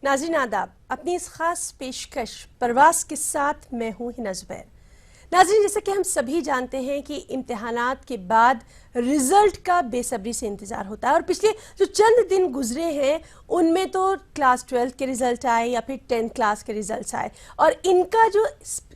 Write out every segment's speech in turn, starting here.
नाज़रीन आदाब, अपनी इस खास पेशकश परवास के साथ मैं हूँ हिना ज़ुबैर। नाज़रीन, जैसे कि हम सभी जानते हैं कि इम्तिहानात के बाद रिज़ल्ट का बेसब्री से इंतज़ार होता है और पिछले जो चंद दिन गुजरे हैं उनमें तो क्लास 12 के रिज़ल्ट आए या फिर 10th क्लास के रिज़ल्ट आए और इनका जो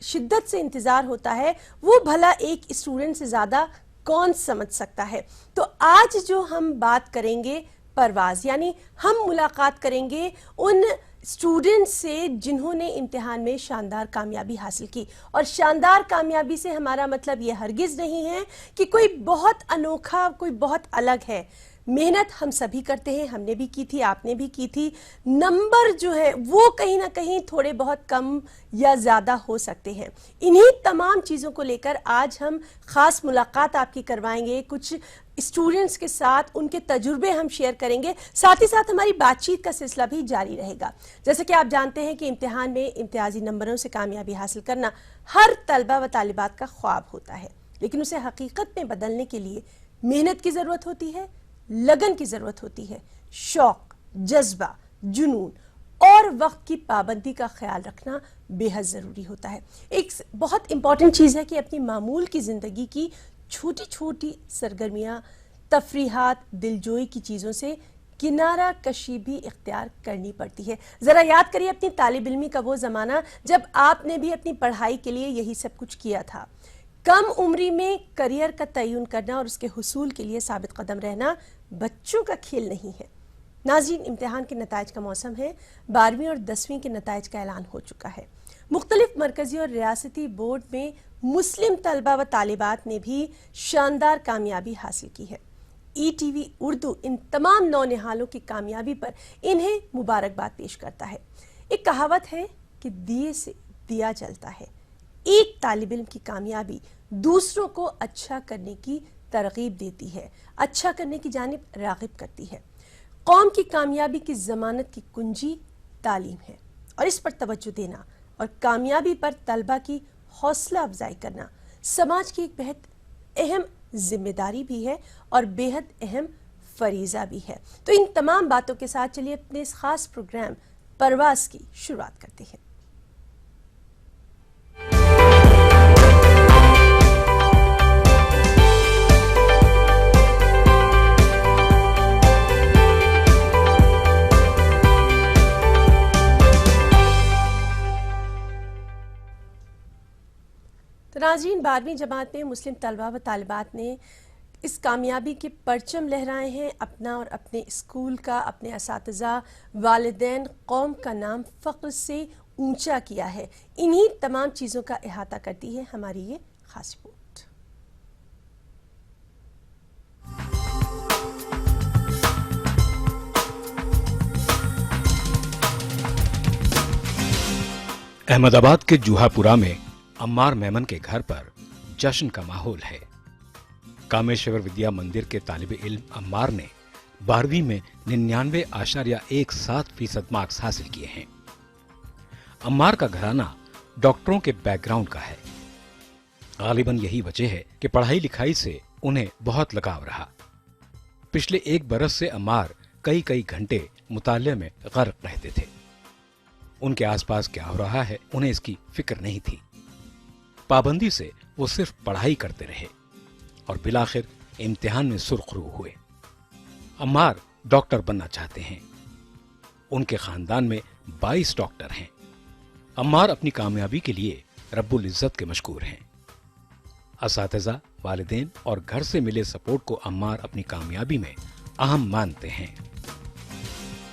शिद्दत से इंतज़ार होता है वो भला एक स्टूडेंट से ज़्यादा कौन समझ सकता है। तो आज जो हम बात करेंगे परवाज़, यानी हम मुलाकात करेंगे उन स्टूडेंट से जिन्होंने इम्तिहान में शानदार कामयाबी हासिल की। और शानदार कामयाबी से हमारा मतलब ये हरगिज़ नहीं है कि कोई बहुत अनोखा, कोई बहुत अलग है। मेहनत हम सभी करते हैं, हमने भी की थी, आपने भी की थी। नंबर जो है वो कहीं ना कहीं थोड़े बहुत कम या ज़्यादा हो सकते हैं। इन्हीं तमाम चीज़ों को लेकर आज हम ख़ास मुलाकात आपकी करवाएंगे, कुछ स्टूडेंट्स के साथ उनके तजुर्बे हम शेयर करेंगे, साथ ही साथ हमारी बातचीत का सिलसिला भी जारी रहेगा। जैसे कि आप जानते हैं कि इम्तिहान में इम्तियाजी नंबरों से कामयाबी हासिल करना हर तलबा व तालिबात का ख्वाब होता है, लेकिन उसे हकीकत में बदलने के लिए मेहनत की ज़रूरत होती है, लगन की ज़रूरत होती है, शौक, जज्बा, जुनून और वक्त की पाबंदी का ख्याल रखना बेहद ज़रूरी होता है। एक बहुत इंपॉर्टेंट चीज़ है कि अपनी मामूल की ज़िंदगी की छोटी छोटी सरगर्मियाँ, तफरीहात, दिलजोई की चीज़ों से किनारा कशी भी इख्तियार करनी पड़ती है। ज़रा याद करिए अपनी तालिब इल्मी का वो ज़माना जब आपने भी अपनी पढ़ाई के लिए यही सब कुछ किया था। कम उम्री में करियर का तयन करना और उसके हुसूल के लिए साबित कदम रहना बच्चों का खेल नहीं है। नाज़रीन, इम्तिहान के नताइज का मौसम है। 12वीं और 10वीं के नताइज का ऐलान हो चुका है। मुख्तलिफ मरकज़ी और रियासती बोर्ड में मुस्लिम तलबा व तालिबात ने भी शानदार कामयाबी हासिल की है। ETV उर्दू इन तमाम नौनिहालों की कामयाबी पर इन्हें मुबारकबाद पेश करता है। एक कहावत है कि दिए से दिया जलता है। एक तालिब इल्म की कामयाबी दूसरों को अच्छा करने की तरगीब देती है, अच्छा करने की जानिब राग़िब करती है। कौम की कामयाबी की ज़मानत की कुंजी तालीम है और इस पर तवज्जो देना और कामयाबी पर तलबा की हौसला अफजाई करना समाज की एक बेहद अहम जिम्मेदारी भी है और बेहद अहम फरीज़ा भी है। तो इन तमाम बातों के साथ चलिए अपने इस खास प्रोग्राम परवाज़ की शुरुआत करते हैं। तो नाज़रीन, 12वीं जमात में मुस्लिम तलबा व तालिबात ने इस कामयाबी के परचम लहराए हैं। अपना और अपने स्कूल का, अपने असातिज़ा, वालिदैन, कौम का नाम फ़ख्र से ऊंचा किया है। इन्हीं तमाम चीज़ों का अहाता करती है हमारी ये खास रिपोर्ट। अहमदाबाद के जूहापुरा में अम्मार मेमन के घर पर जश्न का माहौल है। कामेश्वर विद्या मंदिर के तालिब इल्म अम्मार ने 12वीं में 99.17% मार्क्स हासिल किए हैं। अम्मार का घराना डॉक्टरों के बैकग्राउंड का है। गालिबन यही वजह है कि पढ़ाई लिखाई से उन्हें बहुत लगाव रहा। पिछले 1 बरस से अम्मार कई कई घंटे मुताले में गर्क रहते थे। उनके आसपास क्या हो रहा है उन्हें इसकी फिक्र नहीं थी। पाबंदी से वो सिर्फ पढ़ाई करते रहे और बिलाखिर इम्तिहान में सुरखरू हुए। अम्मार डॉक्टर बनना चाहते हैं। उनके खानदान में 22 डॉक्टर हैं। अम्मार अपनी कामयाबी के लिए रब्बुल इज्जत के मशकूर हैं। असातिज़ा, वालिदैन और घर से मिले सपोर्ट को अम्मार अपनी कामयाबी में अहम मानते हैं।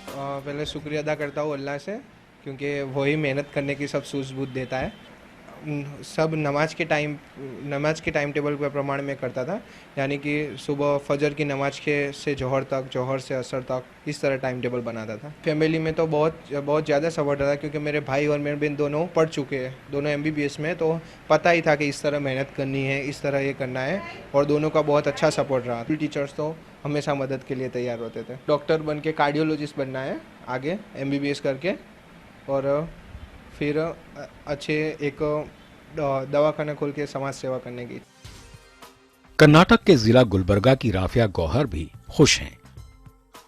पहले शुक्रिया अदा करता हूँ अल्लाह से, क्योंकि वही मेहनत करने की सब सूझबूझ देता है। सब नमाज के टाइम टेबल पर प्रमाण में करता था, यानी कि सुबह फजर की नमाज के से जोहर तक, जोहर से असर तक, इस तरह टाइम टेबल बनाता था। फैमिली में तो बहुत ज़्यादा सपोर्ट था, क्योंकि मेरे भाई और मेरे बहन दोनों पढ़ चुके हैं, दोनों MBBS में, तो पता ही था कि इस तरह मेहनत करनी है, इस तरह ये करना है, और दोनों का बहुत अच्छा सपोर्ट रहा। टीचर्स तो हमेशा मदद के लिए तैयार होते थे। डॉक्टर बन के कार्डियोलॉजिस्ट बनना है आगे MBBS करके, और फिर अच्छे एक दवाखाना खोल के समाज सेवा करने की। कर्नाटक के जिला गुलबर्गा की राफिया गौहर भी खुश हैं,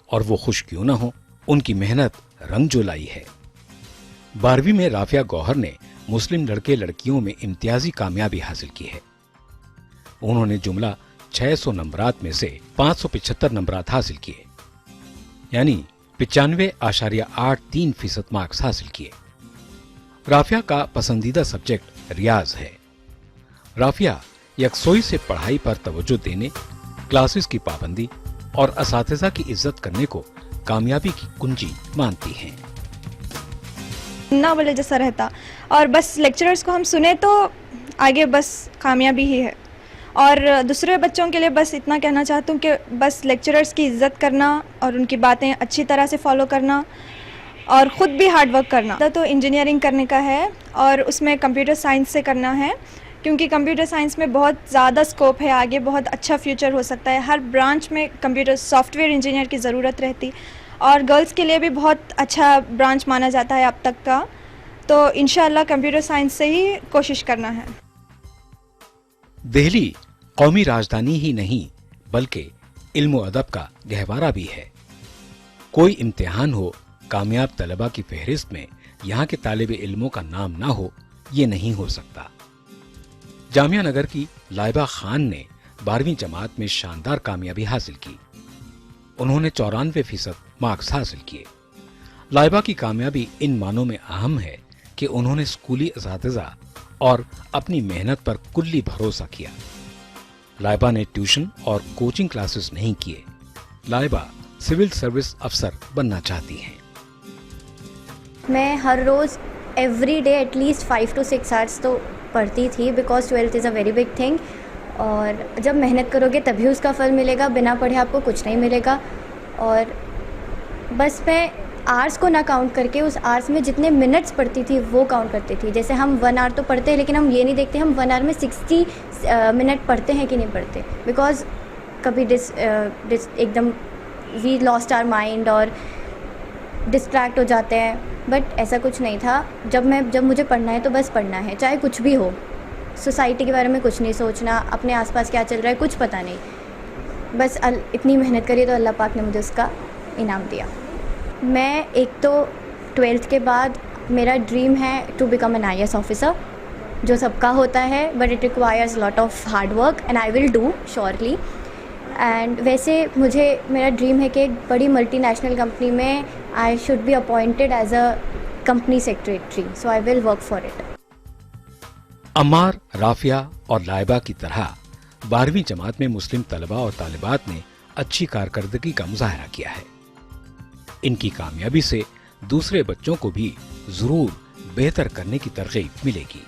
और वो खुश क्यों ना हो, उनकी मेहनत रंग जो लाई है। 12वीं में राफिया गौहर ने मुस्लिम लड़के लड़कियों में इम्तियाजी कामयाबी हासिल की है। उन्होंने जुमला 600 नंबरात में से 575 नंबरात हासिल किए, यानी 95.83% मार्क्स हासिल किए। राफिया का पसंदीदा सब्जेक्ट रियाज है। राफिया यकसोई से पढ़ाई पर तवज्जो देने, क्लासेस की पाबंदी और असातिज़ा की इज्जत करने को कामयाबी की कुंजी मानती हैं। ना बोले जैसा रहता और बस लेक्चरर्स को हम सुने तो आगे बस कामयाबी ही है। और दूसरे बच्चों के लिए बस इतना कहना चाहती हूँ कि बस लेक्चरर्स की इज्जत करना और उनकी बातें अच्छी तरह से फॉलो करना और ख़ुद भी हार्ड वर्क करना। तो इंजीनियरिंग करने का है और उसमें कंप्यूटर साइंस से करना है, क्योंकि कंप्यूटर साइंस में बहुत ज़्यादा स्कोप है, आगे बहुत अच्छा फ्यूचर हो सकता है। हर ब्रांच में कंप्यूटर सॉफ्टवेयर इंजीनियर की ज़रूरत रहती और गर्ल्स के लिए भी बहुत अच्छा ब्रांच माना जाता है अब तक का। तो इंशाअल्लाह कंप्यूटर साइंस से ही कोशिश करना है। दिल्ली कौमी राजधानी ही नहीं बल्कि इल्म व अदब का गहवारा भी है। कोई इम्तिहान हो, कामयाब तलबा की फहरिस्त में यहाँ के तालिब इल्मों का नाम ना हो, ये नहीं हो सकता। जामिया नगर की लाइबा खान ने 12वीं जमात में शानदार कामयाबी हासिल की। उन्होंने 94% मार्क्स हासिल किए। लाइबा की कामयाबी इन मानों में अहम है कि उन्होंने स्कूली असातिज़ा और अपनी मेहनत पर कुल्ली भरोसा किया। लाइबा ने ट्यूशन और कोचिंग क्लासेस नहीं किए। लाइबा सिविल सर्विस अफसर बनना चाहती हैं। मैं हर रोज़ every day at least 5 to 6 hours तो पढ़ती थी, because 12th is a very big thing. और जब मेहनत करोगे तभी उसका फल मिलेगा, बिना पढ़े आपको कुछ नहीं मिलेगा। और बस मैं आवर्स को ना काउंट करके उस आवर्स में जितने मिनट्स पढ़ती थी वो काउंट करती थी। जैसे हम 1 आवर तो पढ़ते हैं, लेकिन हम ये नहीं देखते हम 1 आवर में 60 मिनट पढ़ते हैं कि नहीं पढ़ते, बिकॉज कभी एकदम वी लॉस्ट आवर माइंड और डिस्ट्रैक्ट हो जाते हैं। बट ऐसा कुछ नहीं था। जब मुझे पढ़ना है तो बस पढ़ना है, चाहे कुछ भी हो। सोसाइटी के बारे में कुछ नहीं सोचना, अपने आसपास क्या चल रहा है कुछ पता नहीं। बस इतनी मेहनत करी तो अल्लाह पाक ने मुझे उसका इनाम दिया। मैं एक तो 12th के बाद मेरा ड्रीम है to become an IAS officer, जो सबका होता है, but it requires lot of hard work and I will do surely. And वैसे मेरा ड्रीम है कि एक बड़ी मल्टीनेशनल कंपनी में I should be appointed as a company secretary, so I will work for it. Ammar, Rafia और लाइबा की तरह 12वीं जमात में मुस्लिम तलबा और तालिबात ने अच्छी कारकर्दगी का मुजाहरा किया है। इनकी कामयाबी से दूसरे बच्चों को भी जरूर बेहतर करने की तरगीब मिलेगी।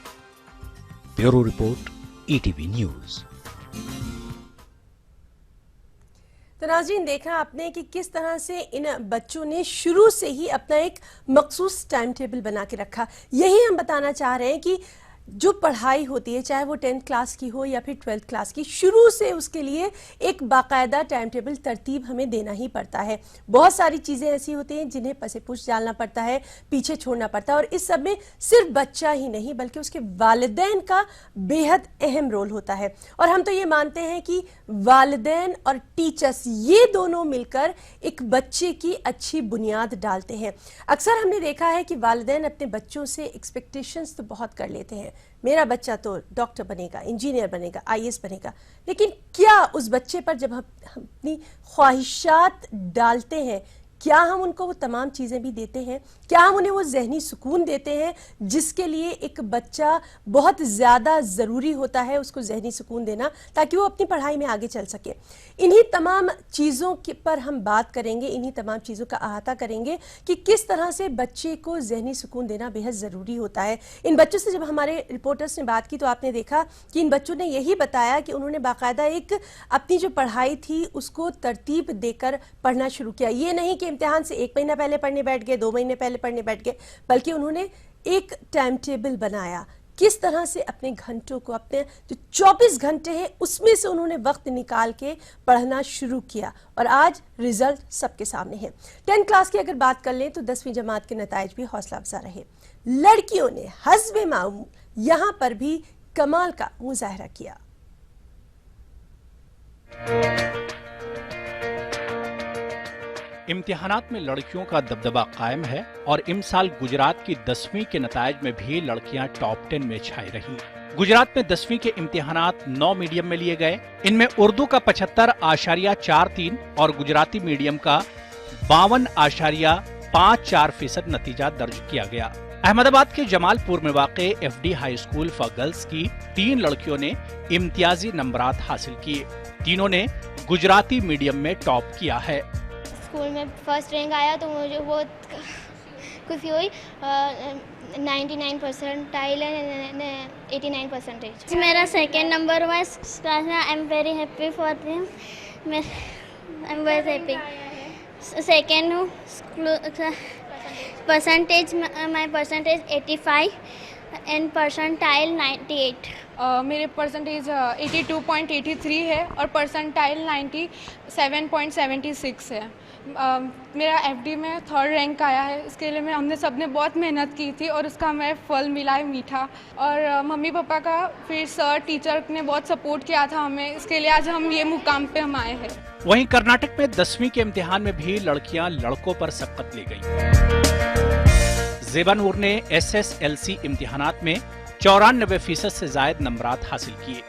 Bureau report, ETV news. तो नाज़रीन, देखा आपने कि किस तरह से इन बच्चों ने शुरू से ही अपना एक मखसूस टाइम टेबल बना के रखा। यही हम बताना चाह रहे हैं कि जो पढ़ाई होती है, चाहे वो 10th क्लास की हो या फिर 12th क्लास की, शुरू से उसके लिए एक बाकायदा टाइम टेबल तरतीब हमें देना ही पड़ता है। बहुत सारी चीज़ें ऐसी होती हैं जिन्हें पसेपुश डालना पड़ता है, पीछे छोड़ना पड़ता है, और इस सब में सिर्फ बच्चा ही नहीं बल्कि उसके वालिदैन का बेहद अहम रोल होता है। और हम तो ये मानते हैं कि वालिदैन और टीचर्स ये दोनों मिलकर एक बच्चे की अच्छी बुनियाद डालते हैं। अक्सर हमने देखा है कि वालिदैन अपने बच्चों से एक्सपेक्टेशंस तो बहुत कर लेते हैं, मेरा बच्चा तो डॉक्टर बनेगा, इंजीनियर बनेगा, IAS बनेगा, लेकिन क्या उस बच्चे पर जब हम अपनी ख्वाहिशात डालते हैं, क्या हम उनको वो तमाम चीज़ें भी देते हैं? क्या हम उन्हें वो जहनी सुकून देते हैं जिसके लिए एक बच्चा बहुत ज़्यादा ज़रूरी होता है उसको जहनी सुकून देना, ताकि वो अपनी पढ़ाई में आगे चल सके? इन्हीं तमाम चीज़ों के पर हम बात करेंगे, इन्हीं तमाम चीज़ों का अहाता करेंगे कि किस तरह से बच्चे को जहनी सुकून देना बेहद ज़रूरी होता है। इन बच्चों से जब हमारे रिपोर्टर्स ने बात की तो आपने देखा कि इन बच्चों ने यही बताया कि उन्होंने बाकायदा एक अपनी जो पढ़ाई थी उसको तरतीब देकर पढ़ना शुरू किया। ये नहीं कि इम्तिहान से 1 महीना पहले पढ़ने बैठ गए, 2 महीने पहले पढ़ने बैठ गए, बल्कि उन्होंने एक टाइम टेबल बनाया। किस तरह से अपने घंटों को, अपने जो 24 घंटे हैं उसमें से उन्होंने वक्त निकाल के पढ़ना शुरू किया, और आज रिजल्ट सबके सामने है। 10th क्लास की अगर बात कर लें तो 10वीं जमात के नताइज भी हौसला अफजा रहे। लड़कियों ने हस्बे मामूल यहां पर भी कमाल का मुजाहरा किया। इम्तिहानात में लड़कियों का दबदबा कायम है और इस साल गुजरात की 10वीं के नतायज में भी लड़कियां टॉप 10 में छाई रही। गुजरात में 10वीं के इम्तिहानात 9 मीडियम में लिए गए। इनमें उर्दू का 75.43 और गुजराती मीडियम का 52.54% नतीजा दर्ज किया गया। अहमदाबाद के जमालपुर में वाक़े FD high school for girls की 3 लड़कियों ने इम्तियाजी नंबरात हासिल किए। तीनों ने गुजराती मीडियम में टॉप किया है। स्कूल में फर्स्ट रैंक आया तो मुझे बहुत खुशी हुई। 99 परसेंटाइल एंड 89 परसेंटेज। मेरा सेकेंड नंबर हुआ इस क्लास में। I am very happy for them. I am very happy. Second हूँ percentage. My percentage 85 and percentile 98। मेरे परसेंटेज 82.83 है और परसेंटाइल 97.76 है। मेरा FD में 3rd रैंक आया है। इसके लिए हमने सबने बहुत मेहनत की थी और उसका हमें फल मिला है मीठा। और मम्मी पापा का, फिर सर टीचर ने बहुत सपोर्ट किया था हमें। इसके लिए आज हम ये मुकाम पे हम आए हैं। वहीं कर्नाटक में 10वीं के इम्तिहान में भी लड़कियां लड़कों पर सबकत ले गईं। ज़ेबा नूर ने SSLC इम्तिहानात में 94% से जायद नंबरात हासिल किए।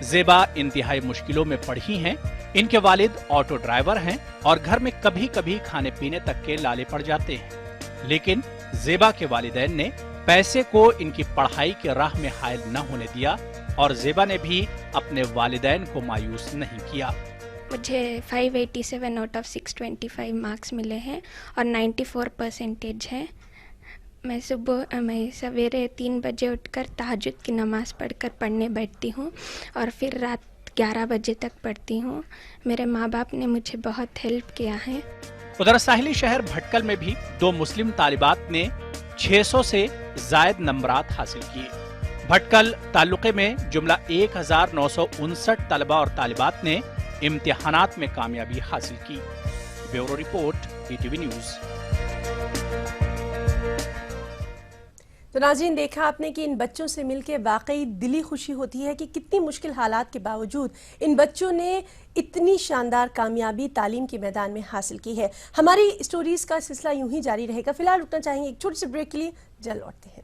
ज़ेबा इंतहाई मुश्किलों में पढ़ी हैं। इनके वालिद ऑटो ड्राइवर हैं और घर में कभी कभी खाने पीने तक के लाले पड़ जाते हैं। लेकिन ज़ेबा के वालिदैन ने पैसे को इनकी पढ़ाई के राह में हायल न होने दिया और ज़ेबा ने भी अपने वालिदैन को मायूस नहीं किया। मुझे 587 आउट ऑफ 625 मार्क्स मिले हैं और 94 परसेंटेज है। मैं सवेरे 3 बजे उठकर तहज्जुद की नमाज़ पढ़कर पढ़ने बैठती हूँ और फिर रात 11 बजे तक पढ़ती हूँ। मेरे माँ बाप ने मुझे बहुत हेल्प किया है। उधर साहिली शहर भटकल में भी 2 मुस्लिम तालिबात ने 600 से जायद नंबरात हासिल किए। भटकल तालुके में जुमला 1959 तलबा और तालिबात ने इम्तिहानात में कामयाबी हासिल की। Bureau report, ETV news. तो नाज़रीन, देखा आपने कि इन बच्चों से मिलकर वाकई दिली खुशी होती है कि कितनी मुश्किल हालात के बावजूद इन बच्चों ने इतनी शानदार कामयाबी तालीम के मैदान में हासिल की है। हमारी स्टोरीज का सिलसिला यूं ही जारी रहेगा। फिलहाल रुकना चाहेंगे एक छोटे से ब्रेक के लिए, जल्द लौटते हैं।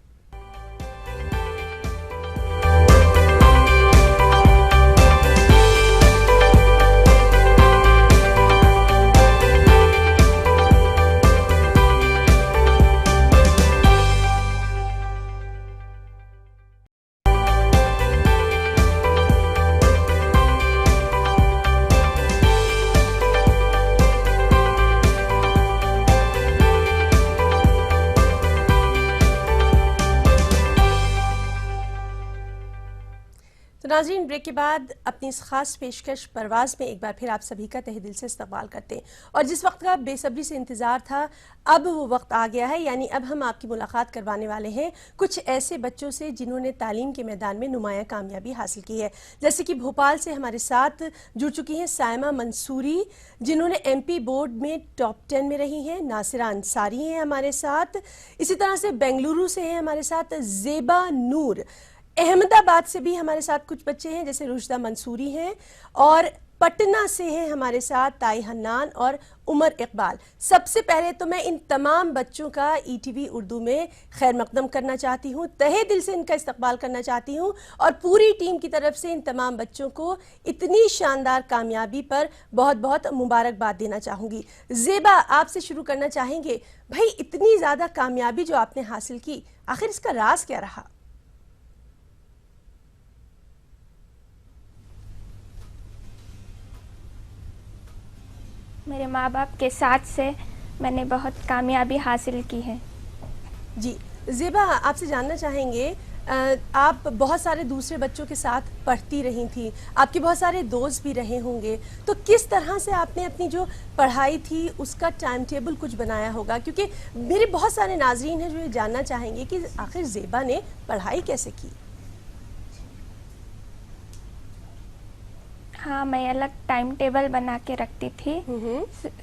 नाज़रीन, ब्रेक के बाद अपनी इस खास पेशकश परवाज़ में एक बार फिर आप सभी का तहे दिल से इस्तकबाल करते हैं। और जिस वक्त का बेसब्री से इंतज़ार था, अब वो वक्त आ गया है। यानी अब हम आपकी मुलाकात करवाने वाले हैं कुछ ऐसे बच्चों से जिन्होंने तालीम के मैदान में नुमाया कामयाबी हासिल की है। जैसे कि भोपाल से हमारे साथ जुड़ चुकी हैं साइमा मंसूरी, जिन्होंने MP बोर्ड में टॉप 10 में रही हैं। नासिरा अंसारी हैं हमारे साथ। इसी तरह से बेंगलुरु से हैं हमारे साथ ज़ेबा नूर। अहमदाबाद से भी हमारे साथ कुछ बच्चे हैं, जैसे रुशदा मंसूरी हैं। और पटना से हैं हमारे साथ ताई हन्नान और उमर इकबाल। सबसे पहले तो मैं इन तमाम बच्चों का ETV उर्दू में खैर मकदम करना चाहती हूँ, तहे दिल से इनका इस्तकबाल करना चाहती हूँ और पूरी टीम की तरफ से इन तमाम बच्चों को इतनी शानदार कामयाबी पर बहुत बहुत मुबारकबाद देना चाहूँगी। ज़ेबा, आपसे शुरू करना चाहेंगे। भाई, इतनी ज़्यादा कामयाबी जो आपने हासिल की, आखिर इसका राज क्या रहा? मेरे माँ बाप के साथ से मैंने बहुत कामयाबी हासिल की है। जी ज़ेबा, आपसे जानना चाहेंगे, आप बहुत सारे दूसरे बच्चों के साथ पढ़ती रही थी, आपके बहुत सारे दोस्त भी रहे होंगे, तो किस तरह से आपने अपनी जो पढ़ाई थी उसका टाइम टेबल कुछ बनाया होगा? क्योंकि मेरे बहुत सारे नाजरीन हैं जो ये जानना चाहेंगे कि आखिर ज़ेबा ने पढ़ाई कैसे की। हाँ, मैं अलग टाइम टेबल बना के रखती थी।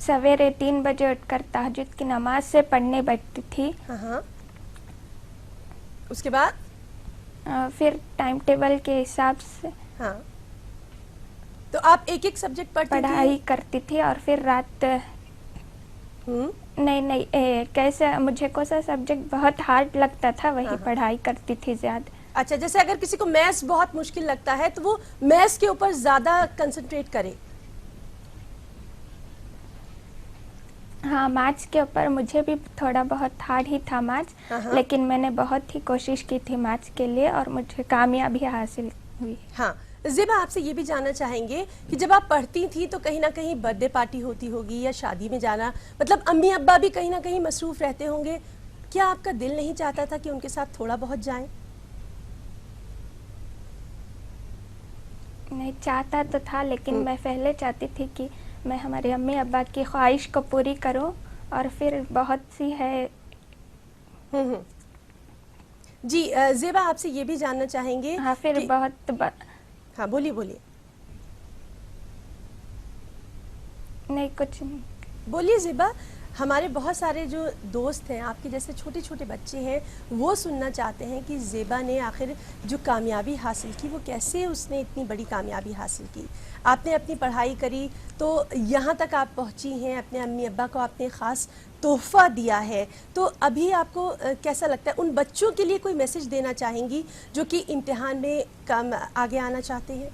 सवेरे 3 बजे उठकर तहज्जुद की नमाज से पढ़ने बैठती थी। हाँ। उसके बाद फिर टाइम टेबल के हिसाब से। हाँ, तो आप एक एक सब्जेक्ट पढ़ती पढ़ाई करती थी और फिर रात नहीं कैसे मुझे कौन सा सब्जेक्ट बहुत हार्ड लगता था वही पढ़ाई करती थी ज़्यादा। अच्छा, जैसे अगर किसी को मैथ्स बहुत मुश्किल लगता है तो वो मैथ्स के ऊपर ज़्यादा कंसंट्रेट करे। हाँ, मैथ्स के ऊपर मुझे भी थोड़ा बहुत हार्ड ही था मैथ्स, लेकिन मैंने बहुत ही कोशिश की थी मैथ्स के लिए और मुझे कामयाबी हासिल हुई। हाँ, ज़ेबा आपसे ये भी जानना चाहेंगे कि जब आप पढ़ती थी तो कहीं ना कहीं बर्थडे पार्टी होती होगी या शादी में जाना, मतलब अम्मी अब्बा भी कहीं ना कहीं मसरूफ़ रहते होंगे, क्या आपका दिल नहीं चाहता था कि उनके साथ थोड़ा बहुत जाएं? नहीं, चाहता तो था, लेकिन मैं पहले चाहती थी कि मैं हमारे अम्मी अब्बा की ख्वाहिश को पूरी करूं और फिर बहुत सी है। जी ज़ेबा आपसे ये भी जानना चाहेंगे। हाँ, फिर हाँ, बोलिए बोलिए। नहीं, कुछ नहीं, बोलिए ज़ेबा। हमारे बहुत सारे जो दोस्त हैं, आपके जैसे छोटे छोटे बच्चे हैं, वो सुनना चाहते हैं कि ज़ेबा ने आखिर जो कामयाबी हासिल की वो कैसे उसने इतनी बड़ी कामयाबी हासिल की। आपने अपनी पढ़ाई करी तो यहाँ तक आप पहुँची हैं, अपने अम्मी अब्बा को आपने ख़ास तोहफ़ा दिया है, तो अभी आपको कैसा लगता है? उन बच्चों के लिए कोई मैसेज देना चाहेंगी जो कि इम्तिहान में कम आगे आना चाहते हैं?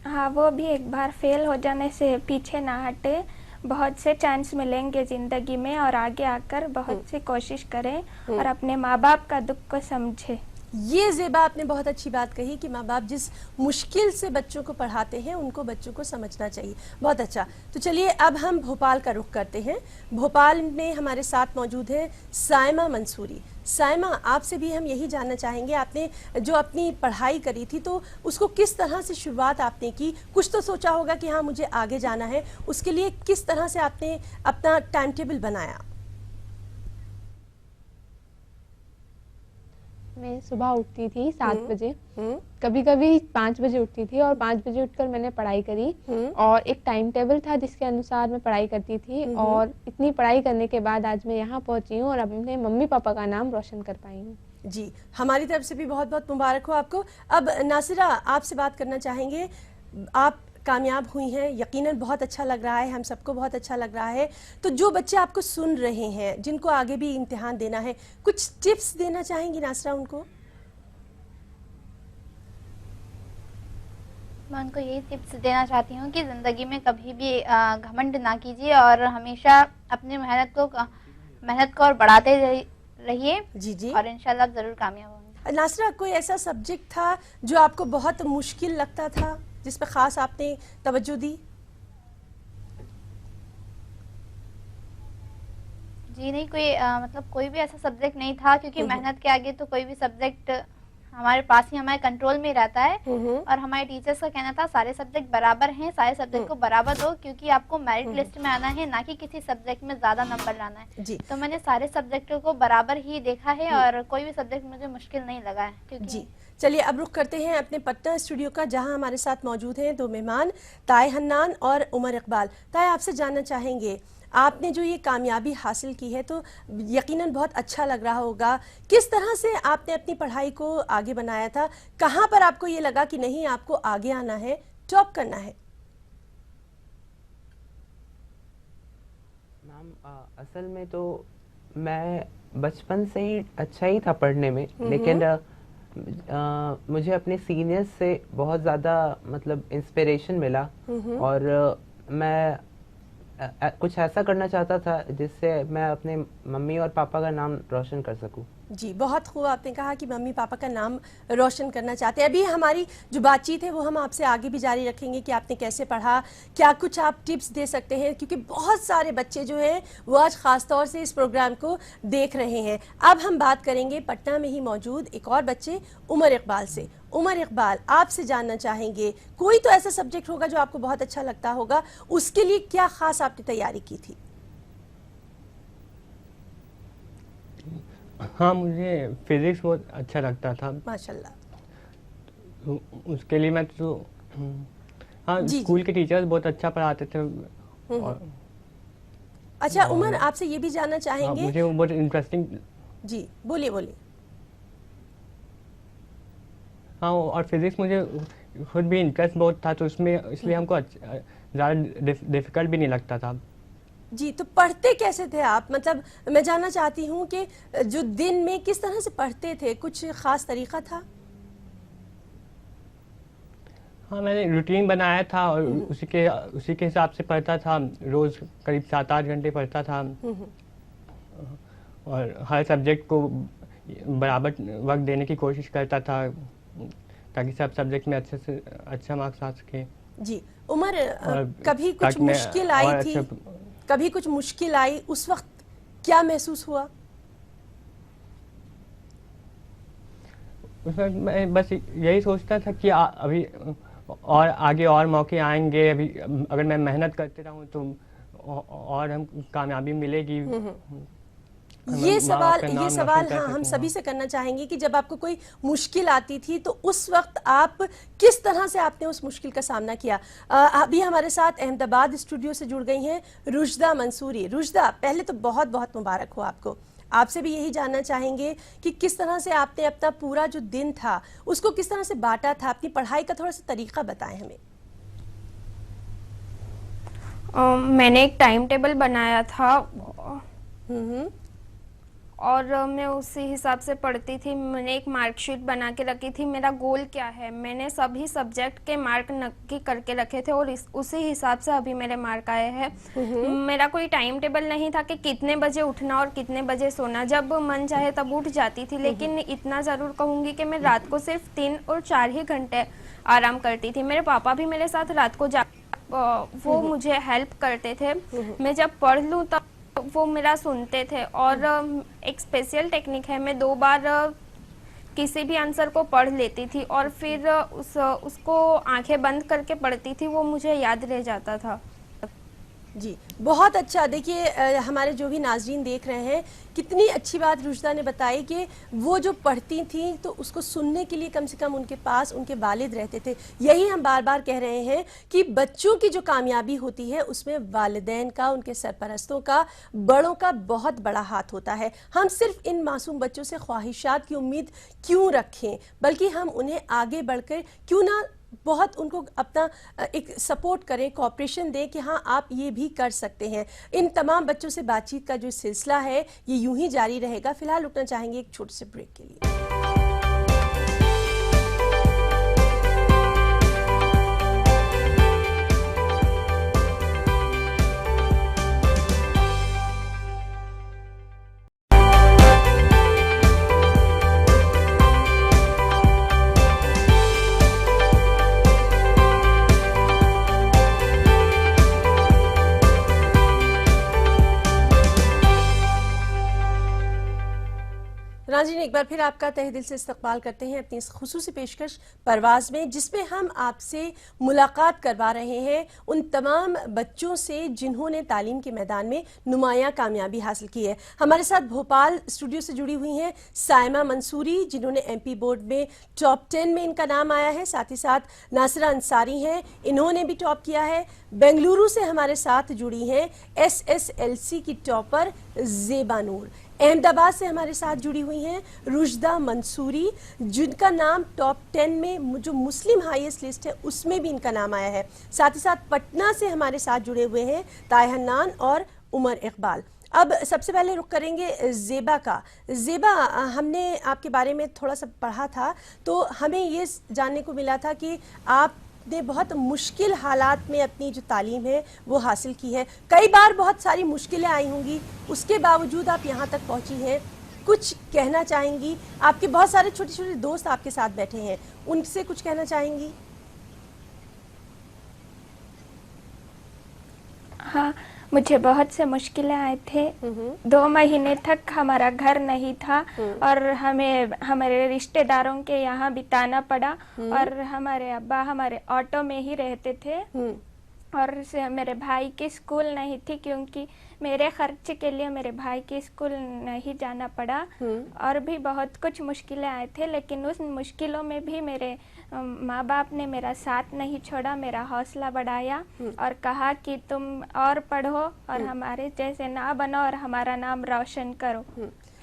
हाँ, वो भी एक बार फेल हो जाने से पीछे ना हटे, बहुत से चांस मिलेंगे ज़िंदगी में और आगे आकर बहुत सी कोशिश करें और अपने माँ बाप का दुख को समझे। ये ज़ेबा आपने बहुत अच्छी बात कही कि माँ बाप जिस मुश्किल से बच्चों को पढ़ाते हैं उनको बच्चों को समझना चाहिए। बहुत अच्छा। तो चलिए अब हम भोपाल का रुख करते हैं। भोपाल में हमारे साथ मौजूद है साइमा मंसूरी। साइमा, आपसे भी हम यही जानना चाहेंगे, आपने जो अपनी पढ़ाई करी थी तो उसको किस तरह से शुरुआत आपने की? कुछ तो सोचा होगा कि हाँ मुझे आगे जाना है, उसके लिए किस तरह से आपने अपना टाइम टेबल बनाया? मैं सुबह उठती थी 7 बजे, कभी कभी 5 बजे उठती थी और 5 बजे उठकर मैंने पढ़ाई करी और एक टाइम टेबल था जिसके अनुसार मैं पढ़ाई करती थी और इतनी पढ़ाई करने के बाद आज मैं यहाँ पहुँची हूँ और अपने मम्मी पापा का नाम रोशन कर पाई हूँ। जी, हमारी तरफ से भी बहुत बहुत मुबारक हो आपको। अब नासिरा, आपसे बात करना चाहेंगे। आप कामयाब हुई हैं, यकीनन बहुत अच्छा लग रहा है, हम सबको बहुत अच्छा लग रहा है। तो जो बच्चे आपको सुन रहे हैं, जिनको आगे भी इम्तिहान देना है, कुछ टिप्स देना चाहेंगी नासिरा उनको? मैं उनको यही टिप्स देना चाहती हूँ कि ज़िंदगी में कभी भी घमंड ना कीजिए और हमेशा अपनी मेहनत को और बढ़ाते रहिए। जी जी, और इंशाल्लाह आप ज़रूर कामयाब होंगे। नासिरा, कोई ऐसा सब्जेक्ट था जो आपको बहुत मुश्किल लगता था, जिस पर ख़ास आपने तवज्जो दी? जी नहीं, मतलब कोई भी ऐसा सब्जेक्ट नहीं था, क्योंकि मेहनत के आगे तो कोई भी सब्जेक्ट हमारे पास ही, हमारे कंट्रोल में रहता है। और हमारे टीचर्स का कहना था सारे सब्जेक्ट बराबर हैं, सारे सब्जेक्ट को बराबर दो, क्योंकि आपको मेरिट लिस्ट में आना है, ना कि किसी सब्जेक्ट में ज़्यादा नंबर लाना है। तो मैंने सारे सब्जेक्टों को बराबर ही देखा है और कोई भी सब्जेक्ट मुझे मुश्किल नहीं लगा है। जी, चलिए अब रुख करते हैं अपने पटना स्टूडियो का, जहां हमारे साथ मौजूद हैं दो मेहमान, ताए हन्नान और उमर इकबाल। ताए, आपसे जानना चाहेंगे, आपने जो ये कामयाबी हासिल की है तो यकीनन बहुत अच्छा लग रहा होगा। किस तरह से आपने अपनी पढ़ाई को आगे बनाया था? कहाँ पर आपको ये लगा कि नहीं, आपको आगे आना है, टॉप करना है? मैम, असल में तो मैं बचपन से ही अच्छा ही था पढ़ने में, लेकिन मुझे अपने सीनियर्स से बहुत ज़्यादा मतलब इंस्पिरेशन मिला और मैं कुछ ऐसा करना चाहता था जिससे मैं अपने मम्मी और पापा का नाम रोशन कर सकूं। जी, बहुत खूब आपने कहा कि मम्मी पापा का नाम रोशन करना चाहते हैं। अभी हमारी जो बातचीत है वो हम आपसे आगे भी जारी रखेंगे कि आपने कैसे पढ़ा, क्या कुछ आप टिप्स दे सकते हैं, क्योंकि बहुत सारे बच्चे जो हैं वो आज ख़ास तौर से इस प्रोग्राम को देख रहे हैं। अब हम बात करेंगे पटना में ही मौजूद एक और बच्चे उमर इकबाल से। उमर इकबाल, आपसे जानना चाहेंगे, कोई तो ऐसा सब्जेक्ट होगा जो आपको बहुत अच्छा लगता होगा, उसके लिए क्या ख़ास आपने तैयारी की थी? हाँ, मुझे फिजिक्स बहुत अच्छा लगता था। माशाल्लाह। तो उसके लिए मैं तो हाँ, स्कूल के टीचर्स बहुत अच्छा पढ़ाते थे। और अच्छा उमर, आपसे ये भी जानना चाहेंगे, मुझे वो बहुत इंटरेस्टिंग। जी बोलिए बोलिए। हाँ, और फिजिक्स मुझे खुद भी इंटरेस्ट बहुत था, तो उसमें इसलिए हमको ज़्यादा डिफ़िकल्ट भी नहीं लगता था। जी, तो पढ़ते कैसे थे आप? मतलब मैं जानना चाहती हूँ कि जो दिन में किस तरह से पढ़ते थे, कुछ खास तरीका था? हाँ, मैंने रूटीन बनाया था और उसी के हिसाब से पढ़ता था। रोज़ करीब 7-8 घंटे पढ़ता था और हर सब्जेक्ट को बराबर वक्त देने की कोशिश करता था ताकि सब सब्जेक्ट में अच्छे से अच्छा मार्क्स आ सके। जी, उमर, कभी कुछ मुश्किल आई थी? कभी कुछ मुश्किल आई, उस वक्त क्या महसूस हुआ? उस वक्त मैं बस यही सोचता था कि अभी और आगे और मौके आएंगे, अभी अगर मैं मेहनत करते रहूं तो और हम कामयाबी मिलेगी। ये सवाल हाँ हम सभी से करना चाहेंगे कि जब आपको कोई मुश्किल आती थी तो उस वक्त आप किस तरह से आपने उस मुश्किल का सामना किया। अभी हमारे साथ अहमदाबाद स्टूडियो से जुड़ गई हैं रुशदा मंसूरी। रुशदा, पहले तो बहुत बहुत मुबारक हो आपको। आपसे भी यही जानना चाहेंगे कि किस तरह से आपने अपना पूरा जो दिन था उसको किस तरह से बांटा था, अपनी पढ़ाई का थोड़ा सा तरीका बताएं हमें। मैंने एक टाइम टेबल बनाया था और मैं उसी हिसाब से पढ़ती थी। मैंने एक मार्कशीट बना के रखी थी, मेरा गोल क्या है। मैंने सभी सब्जेक्ट के मार्क नक्की करके रखे थे और उसी हिसाब से अभी मेरे मार्क आए हैं। मेरा कोई टाइम टेबल नहीं था कि कितने बजे उठना और कितने बजे सोना, जब मन चाहे तब उठ जाती थी। लेकिन इतना ज़रूर कहूँगी कि मैं रात को सिर्फ 3 और 4 ही घंटे आराम करती थी। मेरे पापा भी मेरे साथ रात को वो मुझे हेल्प करते थे। मैं जब पढ़ लूँ तब वो मेरा सुनते थे। और एक स्पेशल टेक्निक है, मैं 2 बार किसी भी आंसर को पढ़ लेती थी और फिर उसको आंखें बंद करके पढ़ती थी, वो मुझे याद रह जाता था। जी, बहुत अच्छा। देखिए हमारे जो भी नाजरीन देख रहे हैं, कितनी अच्छी बात रुशदा ने बताई कि वो जो पढ़ती थी तो उसको सुनने के लिए कम से कम उनके पास उनके वालिद रहते थे। यही हम बार बार कह रहे हैं कि बच्चों की जो कामयाबी होती है उसमें वालिदैन का, उनके सरपरस्तों का, बड़ों का बहुत बड़ा हाथ होता है। हम सिर्फ इन मासूम बच्चों से ख्वाहिशात की उम्मीद क्यों रखें, बल्कि हम उन्हें आगे बढ़कर क्यों ना बहुत उनको अपना एक सपोर्ट करें, कोऑपरेशन दें कि हाँ आप ये भी कर सकते हैं। इन तमाम बच्चों से बातचीत का जो सिलसिला है ये यूं ही जारी रहेगा। फिलहाल रुकना चाहेंगे एक छोटे से ब्रेक के लिए। नाज़रीन, एक बार फिर आपका तहे दिल से इस्तकबाल करते हैं अपनी इस खुसूसी पेशकश परवाज़ में, जिसमें हम आपसे मुलाकात करवा रहे हैं उन तमाम बच्चों से जिन्होंने तालीम के मैदान में नुमायाँ कामयाबी हासिल की है। हमारे साथ भोपाल स्टूडियो से जुड़ी हुई हैं साइमा मंसूरी, जिन्होंने MP बोर्ड में टॉप 10 में इनका नाम आया है। साथ ही साथ नासिरा अंसारी हैं, इन्होंने भी टॉप किया है। बेंगलुरु से हमारे साथ जुड़ी हैं SSLC की टॉपर ज़ेबा नूर। अहमदाबाद से हमारे साथ जुड़ी हुई हैं रुशदा मंसूरी, जिनका नाम टॉप 10 में जो मुस्लिम हाईएस्ट लिस्ट है उसमें भी इनका नाम आया है। साथ ही साथ पटना से हमारे साथ जुड़े हुए हैं तायहन्नान और उमर इकबाल। अब सबसे पहले रुख करेंगे ज़ेबा का। ज़ेबा, हमने आपके बारे में थोड़ा सा पढ़ा था तो हमें ये जानने को मिला था कि आप ने बहुत मुश्किल हालात में अपनी जो तालीम है वो हासिल की है। कई बार बहुत सारी मुश्किलें आई होंगी, उसके बावजूद आप यहाँ तक पहुँची हैं। कुछ कहना चाहेंगी? आपके बहुत सारे छोटे छोटे दोस्त आपके साथ बैठे हैं, उनसे कुछ कहना चाहेंगी? हाँ, मुझे बहुत से मुश्किलें आए थे। 2 महीने तक हमारा घर नहीं था और हमें हमारे रिश्तेदारों के यहाँ बिताना पड़ा और हमारे अब्बा हमारे ऑटो में ही रहते थे और मेरे भाई की स्कूल नहीं थी क्योंकि मेरे खर्च के लिए मेरे भाई की स्कूल नहीं जाना पड़ा। और भी बहुत कुछ मुश्किलें आए थे, लेकिन उस मुश्किलों में भी मेरे माँ बाप ने मेरा साथ नहीं छोड़ा, मेरा हौसला बढ़ाया और कहा कि तुम और पढ़ो और हमारे जैसे ना बनो और हमारा नाम रोशन करो।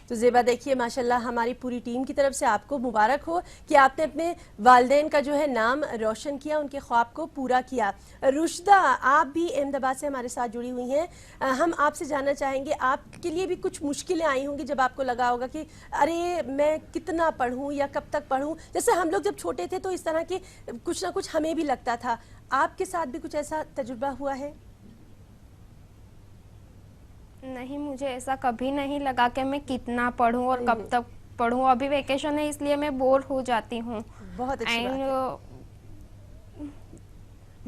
तो ज़ेबा देखिए माशाल्लाह हमारी पूरी टीम की तरफ से आपको मुबारक हो कि आपने अपने वालिदैन का जो है नाम रोशन किया, उनके ख्वाब को पूरा किया। रुशदा, आप भी अहमदाबाद से हमारे साथ जुड़ी हुई हैं। हम आपसे जानना चाहेंगे, आपके लिए भी कुछ मुश्किलें आई होंगी जब आपको लगा होगा कि अरे मैं कितना पढ़ूं या कब तक पढ़ूं। जैसे हम लोग जब छोटे थे तो इस तरह के कुछ ना कुछ हमें भी लगता था, आपके साथ भी कुछ ऐसा तजुर्बा हुआ है? नहीं, मुझे ऐसा कभी नहीं लगा कि मैं कितना पढूं और कब तक पढूं। अभी वेकेशन है इसलिए मैं बोर हो जाती हूँ। बहुत अच्छी बात है।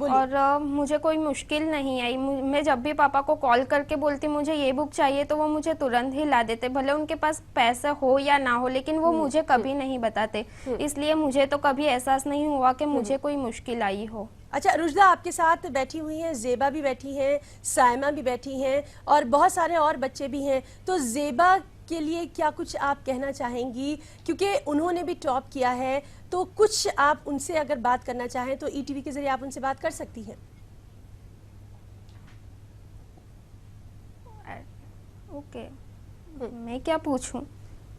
और मुझे कोई मुश्किल नहीं आई। मैं जब भी पापा को कॉल करके बोलती मुझे ये बुक चाहिए तो वो मुझे तुरंत ही ला देते, भले उनके पास पैसा हो या ना हो, लेकिन वो मुझे कभी नहीं बताते। इसलिए मुझे तो कभी एहसास नहीं हुआ कि मुझे कोई मुश्किल आई हो। अच्छा रुशदा, आपके साथ बैठी हुई हैं, ज़ेबा भी बैठी हैं, साइमा भी बैठी हैं और बहुत सारे और बच्चे भी हैं। तो ज़ेबा के लिए क्या कुछ आप कहना चाहेंगी, क्योंकि उन्होंने भी टॉप किया है, तो कुछ आप उनसे अगर बात करना चाहें तो ईटीवी के जरिए आप उनसे बात कर सकती हैं। ओके, मैं क्या पूछूं?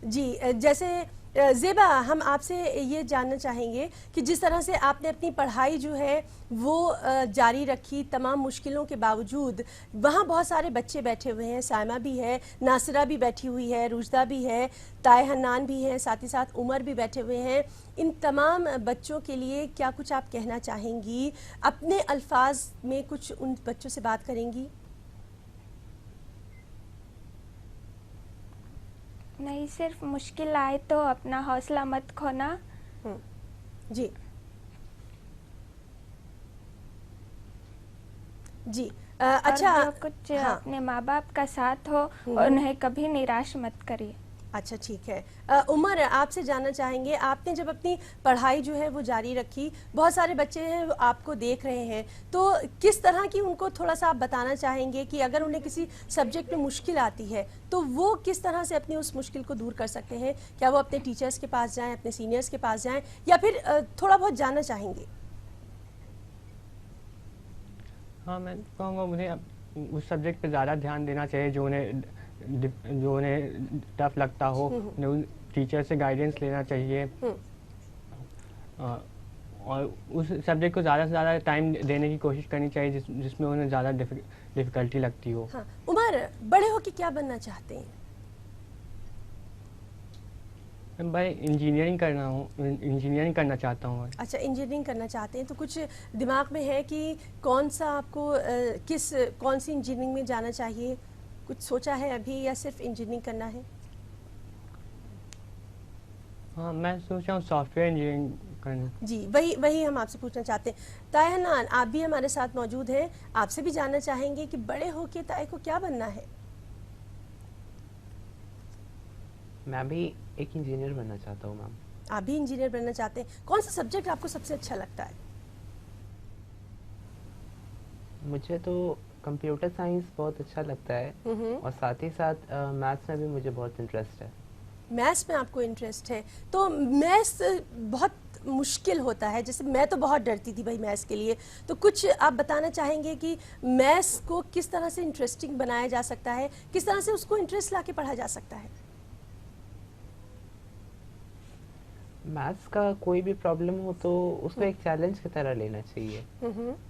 जी, जैसे ज़ेबा, हम आपसे ये जानना चाहेंगे कि जिस तरह से आपने अपनी पढ़ाई जो है वो जारी रखी तमाम मुश्किलों के बावजूद, वहाँ बहुत सारे बच्चे बैठे हुए हैं, साइमा भी है, नासिरा भी बैठी हुई है, रुशदा भी है, ताए हन्नान भी है, साथ ही साथ उमर भी बैठे हुए हैं। इन तमाम बच्चों के लिए क्या कुछ आप कहना चाहेंगी? अपने अल्फाज में कुछ उन बच्चों से बात करेंगी? नहीं, सिर्फ मुश्किल आए तो अपना हौसला मत खोना। जी जी, अच्छा, और जो कुछ अपने माँ बाप का साथ हो उन्हें कभी निराश मत करिए। अच्छा, ठीक है। उमर, आपसे जानना चाहेंगे, आपने जब अपनी पढ़ाई जो है वो जारी रखी, बहुत सारे बच्चे हैं वो आपको देख रहे हैं, तो किस तरह की उनको थोड़ा सा आप बताना चाहेंगे कि अगर उन्हें किसी सब्जेक्ट में मुश्किल आती है तो वो किस तरह से अपनी उस मुश्किल को दूर कर सकते हैं? क्या वो अपने टीचर्स के पास जाएं, अपने सीनियर्स के पास जाएं, या फिर थोड़ा बहुत जानना चाहेंगे? हाँ, मैं कहूँगा मुझे उस सब्जेक्ट पे ज़्यादा ध्यान देना चाहिए जो उन्हें टफ लगता हो। उन्हें टीचर से गाइडेंस लेना चाहिए और उस सब्जेक्ट को ज़्यादा से ज़्यादा टाइम देने की कोशिश करनी चाहिए जिसमें उन्हें ज़्यादा डिफ़िकल्टी लगती हो। हाँ। उमर, बड़े होके क्या बनना चाहते हैं? भाई इंजीनियरिंग करना चाहता हूँ। अच्छा, इंजीनियरिंग करना चाहते हैं, तो कुछ दिमाग में है कि कौन सा आपको कौन सी इंजीनियरिंग में जाना चाहिए? कुछ सोचा है अभी या सिर्फ इंजीनियरिंग करना है? हाँ, मैं सोच रहा हूँ सॉफ्टवेयर इंजीनियरिंग करना। जी, वही हम आपसे पूछना चाहते हैं। ताए हन्नान, आप भी हमारे साथ मौजूद हैं, आपसे भी जानना चाहेंगे कि बड़े होके ताए को क्या बनना है? मैं भी एक इंजीनियर बनना चाहता हूँ मैम। आप भी इंजीनियर बनना चाहते हैं। कौन सा सब्जेक्ट आपको सबसे अच्छा लगता है? मुझे तो कंप्यूटर साइंस बहुत अच्छा लगता है और साथ ही साथ मैथ्स में भी मुझे बहुत इंटरेस्ट है। मैथ्स में आपको इंटरेस्ट है, तो मैथ्स बहुत मुश्किल होता है, जैसे मैं तो बहुत डरती थी भाई मैथ्स के लिए, तो कुछ आप बताना चाहेंगे कि मैथ्स को किस तरह से इंटरेस्टिंग बनाया जा सकता है, किस तरह से उसको इंटरेस्ट लाके पढ़ा जा सकता है? मैथ्स का कोई भी प्रॉब्लम हो तो उसको एक चैलेंज की तरह लेना चाहिए।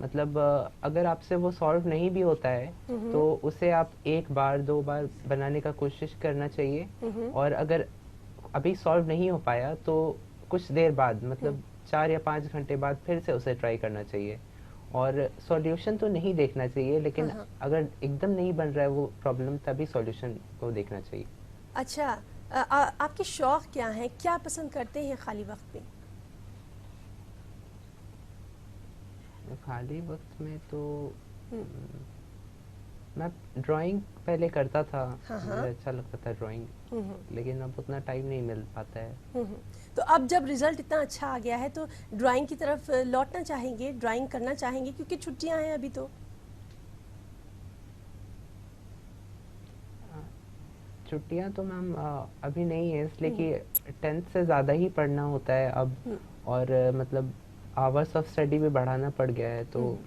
मतलब अगर आपसे वो सॉल्व नहीं भी होता है तो उसे आप एक बार दो बार बनाने का कोशिश करना चाहिए, और अगर अभी सॉल्व नहीं हो पाया तो कुछ देर बाद, मतलब 4 या 5 घंटे बाद फिर से उसे ट्राई करना चाहिए, और सॉल्यूशन तो नहीं देखना चाहिए, लेकिन अगर एकदम नहीं बन रहा है वो प्रॉब्लम तभी सॉल्यूशन को देखना चाहिए। अच्छा, आपके शौक क्या हैं, क्या पसंद करते हैं खाली वक्त में? खाली वक्त में तो मैं ड्राइंग पहले करता था। मुझे अच्छा लगता था ड्राइंग, लेकिन अब उतना टाइम नहीं मिल पाता है। तो अब जब रिजल्ट इतना अच्छा आ गया है तो ड्राइंग की तरफ लौटना चाहेंगे, ड्राइंग करना चाहेंगे, क्योंकि छुट्टियां हैं अभी तो? छुट्टियां तो मैम अभी नहीं है, इसलिए कि 10th से ज़्यादा ही पढ़ना होता है अब, और मतलब आवर्स ऑफ स्टडी भी बढ़ाना पड़ गया है, तो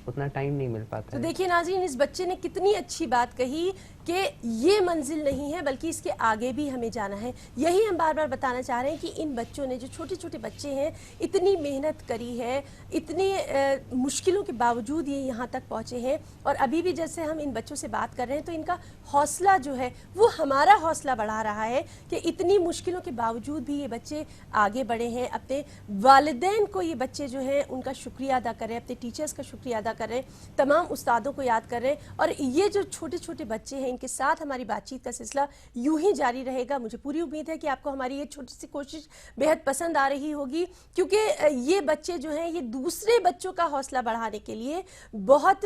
उतना टाइम नहीं मिल पाता तो है। देखिए नाज़रीन, इस बच्चे ने कितनी अच्छी बात कही कि ये मंजिल नहीं है बल्कि इसके आगे भी हमें जाना है। यही हम बार बार बताना चाह रहे हैं कि इन बच्चों ने, जो छोटे छोटे बच्चे हैं, इतनी मेहनत करी है, इतनी मुश्किलों के बावजूद ये यहाँ तक पहुँचे हैं। और अभी भी जैसे हम इन बच्चों से बात कर रहे हैं तो इनका हौसला जो है वो हमारा हौसला बढ़ा रहा है कि इतनी मुश्किलों के बावजूद भी ये बच्चे आगे बढ़े हैं। अपने वालिदैन को ये बच्चे जो हैं उनका शुक्रिया अदा कर रहे हैं, अपने टीचर्स का शुक्रिया अदा कर रहे हैं, तमाम उस्तादों को याद कर रहे हैं। और ये जो छोटे छोटे बच्चे हैं, इनके साथ हमारी बातचीत का सिलसिला यूं ही जारी रहेगा। मुझे पूरी उम्मीद है कि आपको हमारी ये छोटी सी कोशिश बेहद पसंद आ रही होगी, क्योंकि ये बच्चे जो हैं ये दूसरे बच्चों का हौसला बढ़ाने के लिए बहुत,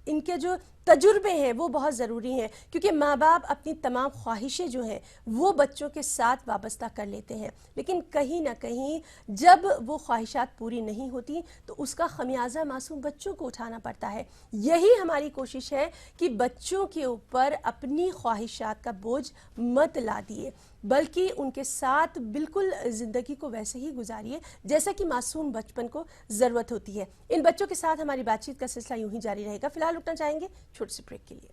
इनके जो तजुर्बे हैं वो बहुत ज़रूरी हैं। क्योंकि माँ बाप अपनी तमाम ख्वाहिशें जो हैं वो बच्चों के साथ वाबस्ता कर लेते हैं, लेकिन कहीं ना कहीं जब वो ख्वाहिशात पूरी नहीं होती तो उसका खमियाजा मासूम बच्चों को उठाना पड़ता है। यही हमारी कोशिश है कि बच्चों के ऊपर अपनी ख्वाहिशात का बोझ मत ला दिए, बल्कि उनके साथ बिल्कुल ज़िंदगी को वैसे ही गुजारिए जैसा कि मासूम बचपन को ज़रूरत होती है। इन बच्चों के साथ हमारी बातचीत का सिलसिला यूं ही जारी रहेगा। फिलहाल रुकना चाहेंगे छोटे से ब्रेक के लिए।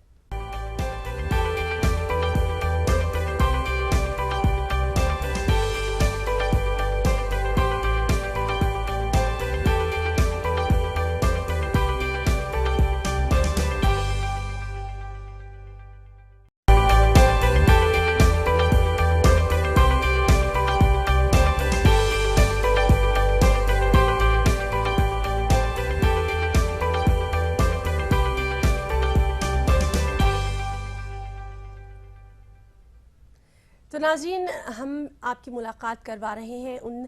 तो नाज़रीन, हम आपकी मुलाकात करवा रहे हैं उन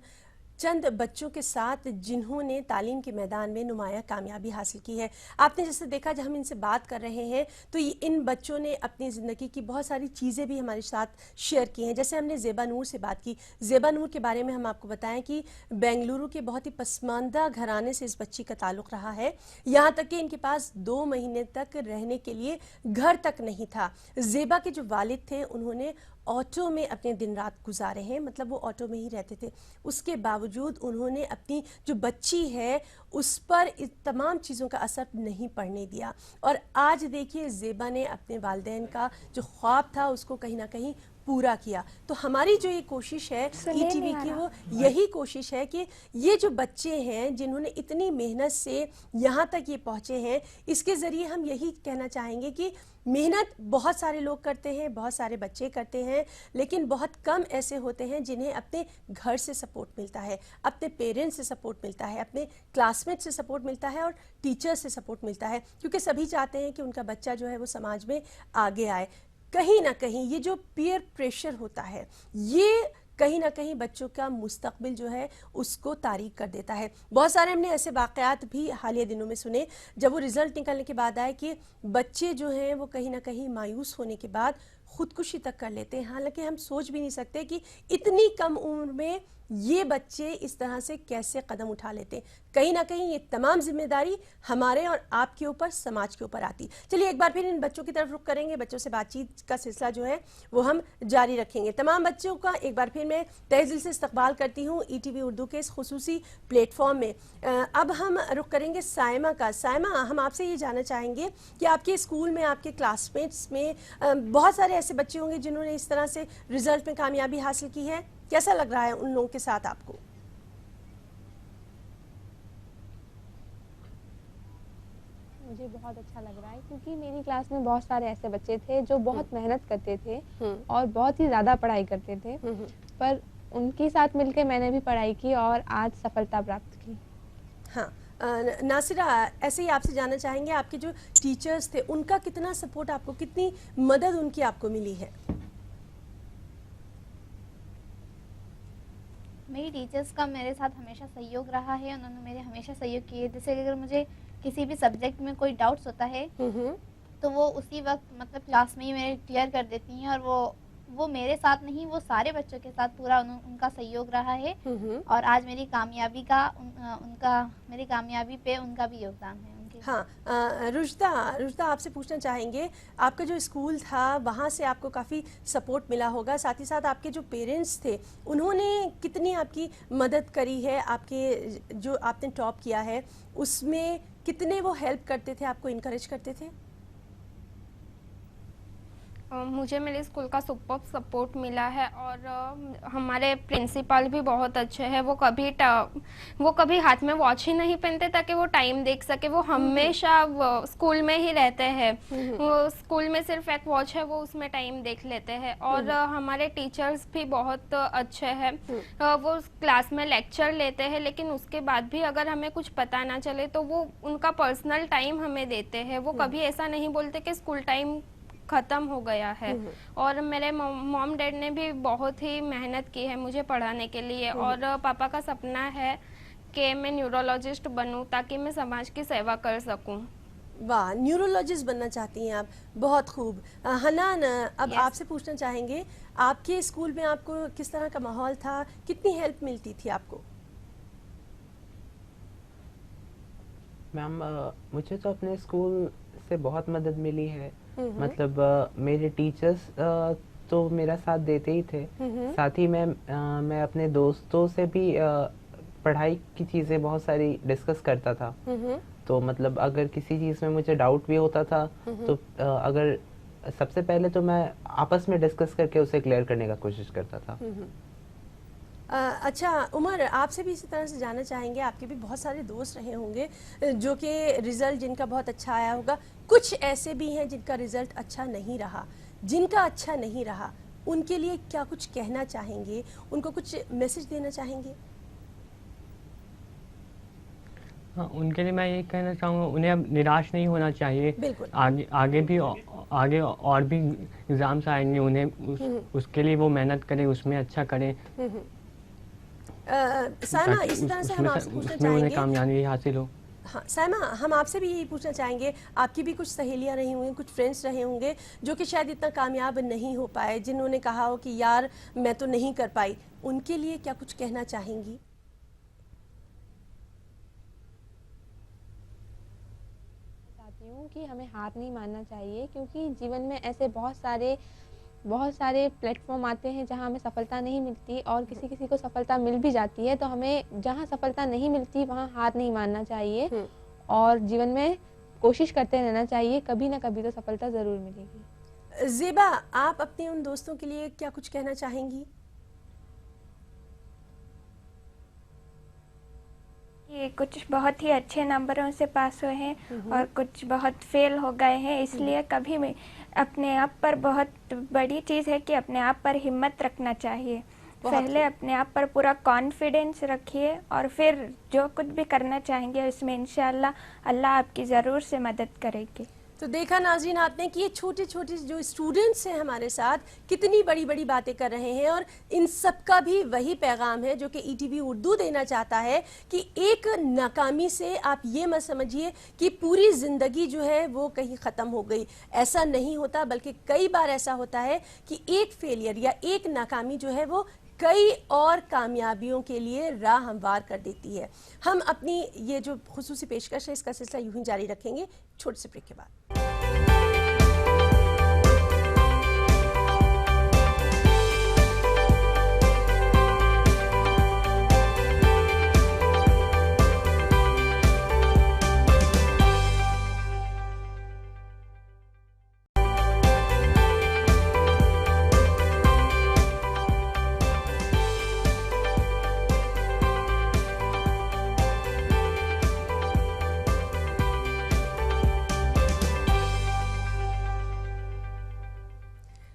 चंद बच्चों के साथ जिन्होंने तालीम के मैदान में नुमाया कामयाबी हासिल की है। आपने जैसे देखा, जब हम इनसे बात कर रहे हैं तो इन बच्चों ने अपनी ज़िंदगी की बहुत सारी चीज़ें भी हमारे साथ शेयर की हैं। जैसे हमने ज़ेबा नूर से बात की। ज़ेबा नूर के बारे में हम आपको बताएं कि बेंगलुरु के बहुत ही पसमानदा घराने से इस बच्ची का ताल्लुक़ रहा है, यहाँ तक कि इनके पास 2 महीने तक रहने के लिए घर तक नहीं था। ज़ेबा के जो वालिद थे उन्होंने ऑटो में अपने दिन रात गुजारे हैं, मतलब वो ऑटो में ही रहते थे। उसके बावजूद उन्होंने अपनी जो बच्ची है उस पर इस तमाम चीज़ों का असर नहीं पड़ने दिया। और आज देखिए, ज़ेबा ने अपने वालिदैन का जो ख्वाब था उसको कहीं ना कहीं पूरा किया। तो हमारी जो ये कोशिश है ईटीवी की, वो यही कोशिश है कि ये जो बच्चे हैं जिन्होंने इतनी मेहनत से यहाँ तक ये पहुँचे हैं, इसके ज़रिए हम यही कहना चाहेंगे कि मेहनत बहुत सारे लोग करते हैं, बहुत सारे बच्चे करते हैं, लेकिन बहुत कम ऐसे होते हैं जिन्हें अपने घर से सपोर्ट मिलता है, अपने पेरेंट्स से सपोर्ट मिलता है, अपने क्लासमेट से सपोर्ट मिलता है और टीचर से सपोर्ट मिलता है। क्योंकि सभी चाहते हैं कि उनका बच्चा जो है वो समाज में आगे आए। कहीं ना कहीं ये जो पीयर प्रेशर होता है, ये कहीं ना कहीं बच्चों का मुस्तकबिल जो है उसको तारीक कर देता है। बहुत सारे हमने ऐसे वाक़यात भी हालिया दिनों में सुने जब वो रिज़ल्ट निकलने के बाद आए कि बच्चे जो हैं वो कहीं ना कहीं मायूस होने के बाद ख़ुदकुशी तक कर लेते हैं। हालांकि हम सोच भी नहीं सकते कि इतनी कम उम्र में ये बच्चे इस तरह से कैसे कदम उठा लेते हैं। कहीं ना कहीं ये तमाम जिम्मेदारी हमारे और आपके ऊपर, समाज के ऊपर आती। चलिए एक बार फिर इन बच्चों की तरफ रुख करेंगे। बच्चों से बातचीत का सिलसिला जो है वो हम जारी रखेंगे। तमाम बच्चों का एक बार फिर मैं तहे दिल से इस्तकबाल करती हूँ ईटीवी उर्दू के इस खुसूसी प्लेटफॉर्म में। अब हम रुख करेंगे साइमा का। साइमा, हम आपसे ये जानना चाहेंगे कि आपके स्कूल में, आपके क्लासमेट्स में बहुत सारे ऐसे बच्चे होंगे जिन्होंने इस तरह से रिजल्ट में कामयाबी हासिल की है। कैसा लग रहा है उन लोगों के साथ आपको? मुझे बहुत अच्छा लग रहा है क्योंकि मेरी क्लास में बहुत सारे ऐसे बच्चे थे जो बहुत मेहनत करते थे और बहुत ही ज़्यादा पढ़ाई करते थे, पर उनके साथ मिलकर मैंने भी पढ़ाई की और आज सफलता प्राप्त की। हाँ, नासिरा, ऐसे ही आपसे जानना चाहेंगे, आपके जो टीचर्स थे उनका कितना सपोर्ट आपको, कितनी मदद उनकी आपको मिली है? मेरी टीचर्स का मेरे साथ हमेशा सहयोग रहा है। उन्होंने मेरे हमेशा सहयोग किए। जैसे अगर मुझे किसी भी सब्जेक्ट में कोई डाउट्स होता है तो वो उसी वक्त मतलब क्लास में ही मेरे क्लियर कर देती हैं। और वो मेरे साथ नहीं, वो सारे बच्चों के साथ पूरा उनका सहयोग रहा है। और आज मेरी कामयाबी का मेरी कामयाबी पे उनका भी योगदान है। हाँ, रुजदा आपसे पूछना चाहेंगे, आपका जो स्कूल था वहाँ से आपको काफ़ी सपोर्ट मिला होगा, साथ ही साथ आपके जो पेरेंट्स थे उन्होंने कितनी आपकी मदद करी है? आपके जो आपने टॉप किया है उसमें कितने वो हेल्प करते थे, आपको इनकरेज करते थे? मुझे मेरे स्कूल का सुपर सपोर्ट मिला है और हमारे प्रिंसिपल भी बहुत अच्छे हैं। वो कभी हाथ में वॉच ही नहीं पहनते ताकि वो टाइम देख सके। वो हमेशा स्कूल में ही रहते हैं। वो स्कूल में सिर्फ एक वॉच है, वो उसमें टाइम देख लेते हैं। और हमारे टीचर्स भी बहुत अच्छे हैं। वो क्लास में लेक्चर लेते हैं, लेकिन उसके बाद भी अगर हमें कुछ पता ना चले तो वो उनका पर्सनल टाइम हमें देते हैं। वो कभी ऐसा नहीं बोलते कि स्कूल टाइम ख़त्म हो गया है। और मेरे मॉम डैड ने भी बहुत ही मेहनत की है मुझे पढ़ाने के लिए। और पापा का सपना है कि मैं न्यूरोलॉजिस्ट बनूं ताकि मैं समाज की सेवा कर सकूं। वाह, न्यूरोलॉजिस्ट बनना चाहती हैं आप, बहुत खूब। हनान, अब आपसे पूछना चाहेंगे, आपके स्कूल में आपको किस तरह का माहौल था, कितनी हेल्प मिलती थी आपको? मैम, मुझे तो अपने स्कूल से बहुत मदद मिली है। मतलब मेरे टीचर्स तो मेरा साथ देते ही थे, साथ ही मैं अपने दोस्तों से भी पढ़ाई की चीज़ें बहुत सारी डिस्कस करता था। तो मतलब अगर किसी चीज़ में मुझे डाउट भी होता था तो अगर सबसे पहले तो मैं आपस में डिस्कस करके उसे क्लियर करने का कोशिश करता था। अच्छा उमर, आपसे भी इसी तरह से जानना चाहेंगे, आपके भी बहुत सारे दोस्त रहे होंगे जो कि रिज़ल्ट जिनका बहुत अच्छा आया होगा, कुछ ऐसे भी हैं जिनका रिज़ल्ट अच्छा नहीं रहा। जिनका अच्छा नहीं रहा उनके लिए क्या कुछ कहना चाहेंगे, उनको कुछ मैसेज देना चाहेंगे? हाँ, उनके लिए मैं ये कहना चाहूँगा, उन्हें अब निराश नहीं होना चाहिए। बिल्कुल। आगे और भी एग्ज़ाम्स आएंगे, उन्हें उसके लिए वो मेहनत करें, उसमें अच्छा करें। सायमा, इस तरह से हम आपसे पूछना चाहेंगे, उन्हें कामयाबी हासिल हो। हाँ सायमा, हम आपसे भी यही पूछना चाहेंगे, आपकी भी कुछ सहेलियां रही होंगी, कुछ फ्रेंड्स रहे होंगे जो कि शायद इतना कामयाब नहीं हो पाए, जिन्होंने कहा हो कि यार मैं तो नहीं कर पाई, उनके लिए क्या कुछ कहना चाहेंगी? चाहती हूँ कि हमें हार नहीं मानना चाहिए, क्योंकि जीवन में ऐसे बहुत सारे प्लेटफॉर्म आते हैं जहाँ हमें सफलता नहीं मिलती, और किसी को सफलता मिल भी जाती है। तो हमें जहाँ सफलता नहीं मिलती वहाँ हार नहीं मानना चाहिए और जीवन में कोशिश करते रहना चाहिए, कभी ना कभी तो सफलता ज़रूर मिलेगी। ज़ेबा, आप अपने उन दोस्तों के लिए क्या कुछ कहना चाहेंगी? ये कुछ बहुत ही अच्छे नंबरों से पास हुए हैं और कुछ बहुत फेल हो गए हैं, इसलिए कभी भी अपने आप पर, बहुत बड़ी चीज़ है कि अपने आप पर हिम्मत रखना चाहिए। पहले अपने आप पर पूरा कॉन्फिडेंस रखिए और फिर जो कुछ भी करना चाहेंगे उसमें इंशाल्लाह अल्लाह आपकी ज़रूर से मदद करेगी। तो देखा नाज़रीन आपने कि ये छोटे छोटे जो स्टूडेंट्स हैं हमारे साथ कितनी बड़ी बड़ी बातें कर रहे हैं, और इन सब का भी वही पैगाम है जो कि ईटीवी उर्दू देना चाहता है कि एक नाकामी से आप ये मत समझिए कि पूरी ज़िंदगी जो है वो कहीं ख़त्म हो गई। ऐसा नहीं होता, बल्कि कई बार ऐसा होता है कि एक फेलियर या एक नाकामी जो है वो कई और कामयाबियों के लिए राह हमवार कर देती है। हम अपनी ये जो खुसूसी पेशकश है इसका सिलसिला यूं ही जारी रखेंगे छोटे से ब्रेक के बाद।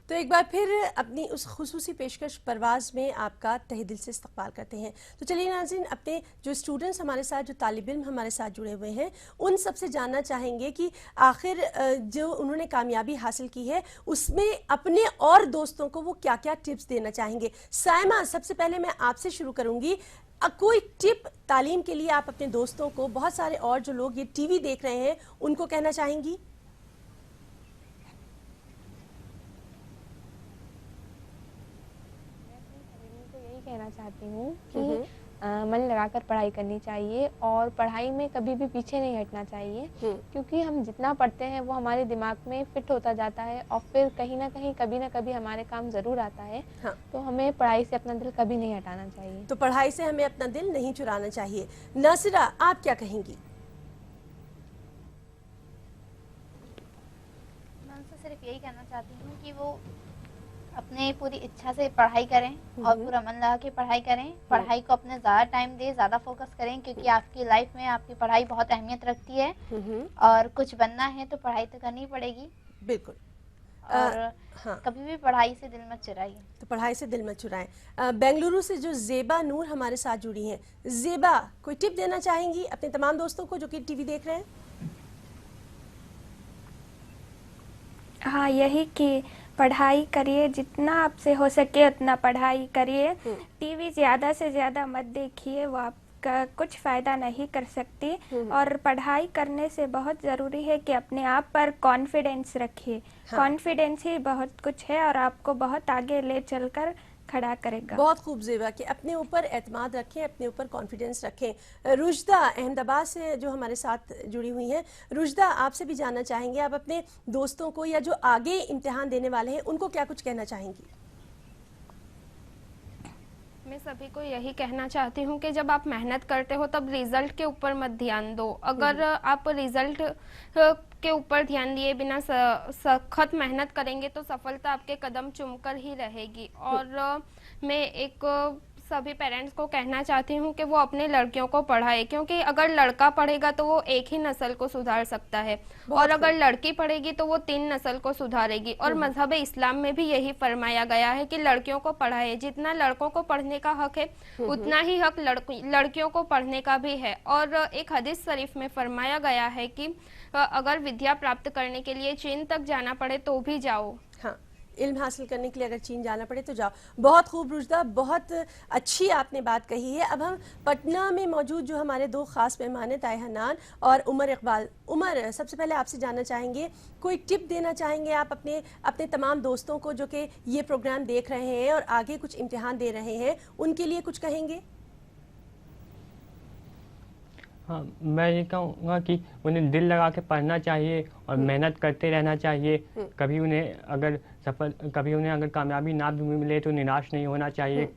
तो एक बार फिर अपनी उस खुसूसी पेशकश परवाज़ में आपका तहे दिल से इस्तकबाल करते हैं। तो चलिए नाज़रीन, अपने जो स्टूडेंट्स हमारे साथ, जो तालिब इल्म हमारे साथ जुड़े हुए हैं, उन सब से जानना चाहेंगे कि आखिर जो उन्होंने कामयाबी हासिल की है उसमें अपने और दोस्तों को वो क्या क्या टिप्स देना चाहेंगे। सायमा, सबसे पहले मैं आपसे शुरू करूँगी, कोई टिप तालीम के लिए आप अपने दोस्तों को, बहुत सारे और जो लोग ये टीवी देख रहे हैं उनको कहना चाहेंगी? कहना चाहती हूँ कि मन लगाकर पढ़ाई करनी चाहिए और पढ़ाई में कभी भी पीछे नहीं हटना चाहिए, क्योंकि हम जितना पढ़ते हैं वो हमारे दिमाग में फिट होता जाता है और फिर कहीं ना कहीं कभी ना कभी हमारे काम ज़रूर आता है। हाँ। तो हमें पढ़ाई से अपना दिल कभी नहीं हटाना चाहिए। तो पढ़ाई से हमें अपना दिल नहीं चुराना चाहिए। नासिरा, आप क्या कहेंगी? से सिर्फ यही कहना चाहती हूँ कि वो अपने पूरी इच्छा से पढ़ाई करें और पूरा मन लगा के पढ़ाई करें। पढ़ाई को अपने ज़्यादा टाइम दें, ज़्यादा फोकस करें, क्योंकि आपकी लाइफ में आपकी पढ़ाई बहुत अहमियत रखती है और कुछ बनना है तो पढ़ाई तो करनी पड़ेगी। बिल्कुल। और हाँ, कभी भी पढ़ाई से दिल मत चुराइए। तो पढ़ाई से दिल मत चुराएं। बेंगलुरु से जो ज़ेबा नूर हमारे साथ जुड़ी हैं, ज़ेबा कोई टिप देना चाहेंगी अपने तमाम दोस्तों को जो कि टीवी देख रहे हैं? हाँ, यही कि पढ़ाई करिए, जितना आपसे हो सके उतना पढ़ाई करिए। टीवी ज़्यादा से ज़्यादा मत देखिए, वो आपका कुछ फ़ायदा नहीं कर सकती। और पढ़ाई करने से बहुत ज़रूरी है कि अपने आप पर कॉन्फिडेंस रखिए। कॉन्फिडेंस ही बहुत कुछ है और आपको बहुत आगे ले चलकर खड़ा करेगा। बहुत खूब ज़ेबा कि अपने ऊपर एतमाद रखें, अपने ऊपर कॉन्फिडेंस रखें। रुजदा अहमदाबाद से जो हमारे साथ जुड़ी हुई हैं, रुजदा आपसे भी जानना चाहेंगे, आप अपने दोस्तों को या जो आगे इम्तिहान देने वाले हैं उनको क्या कुछ कहना चाहेंगी? मैं सभी को यही कहना चाहती हूँ कि जब आप मेहनत करते हो तब रिजल्ट के ऊपर मत ध्यान दो। अगर आप रिजल्ट के ऊपर ध्यान दिए बिना सख्त मेहनत करेंगे तो सफलता आपके कदम चूमकर ही रहेगी। और मैं एक सभी पेरेंट्स को कहना चाहती हूँ कि वो अपने लड़कियों को पढ़ाए, क्योंकि अगर लड़का पढ़ेगा तो वो एक ही नस्ल को सुधार सकता है और अगर लड़की पढ़ेगी तो वो 3 नस्ल को सुधारेगी। और मजहब इस्लाम में भी यही फरमाया गया है कि लड़कियों को पढ़ाए। जितना लड़कों को पढ़ने का हक है उतना ही हक लड़कियों को पढ़ने का भी है। और एक हदीस शरीफ में फरमाया गया है कि अगर विद्या प्राप्त करने के लिए चीन तक जाना पड़े तो भी जाओ। हाँ, इल्म हासिल करने के लिए अगर चीन जाना पड़े तो जाओ। बहुत खूब रुजदा, बहुत अच्छी आपने बात कही है। अब हम पटना में मौजूद जो हमारे 2 खास मेहमान हैं, ताय हन्नान और उमर इकबाल। उमर, सबसे पहले आपसे जानना चाहेंगे, कोई टिप देना चाहेंगे आप अपने तमाम दोस्तों को जो कि ये प्रोग्राम देख रहे हैं और आगे कुछ इम्तिहान दे रहे हैं, उनके लिए कुछ कहेंगे? हाँ, मैं ये कहूँगा कि उन्हें दिल लगा के पढ़ना चाहिए और मेहनत करते रहना चाहिए। कभी उन्हें अगर कामयाबी ना भी मिले तो निराश नहीं होना चाहिए।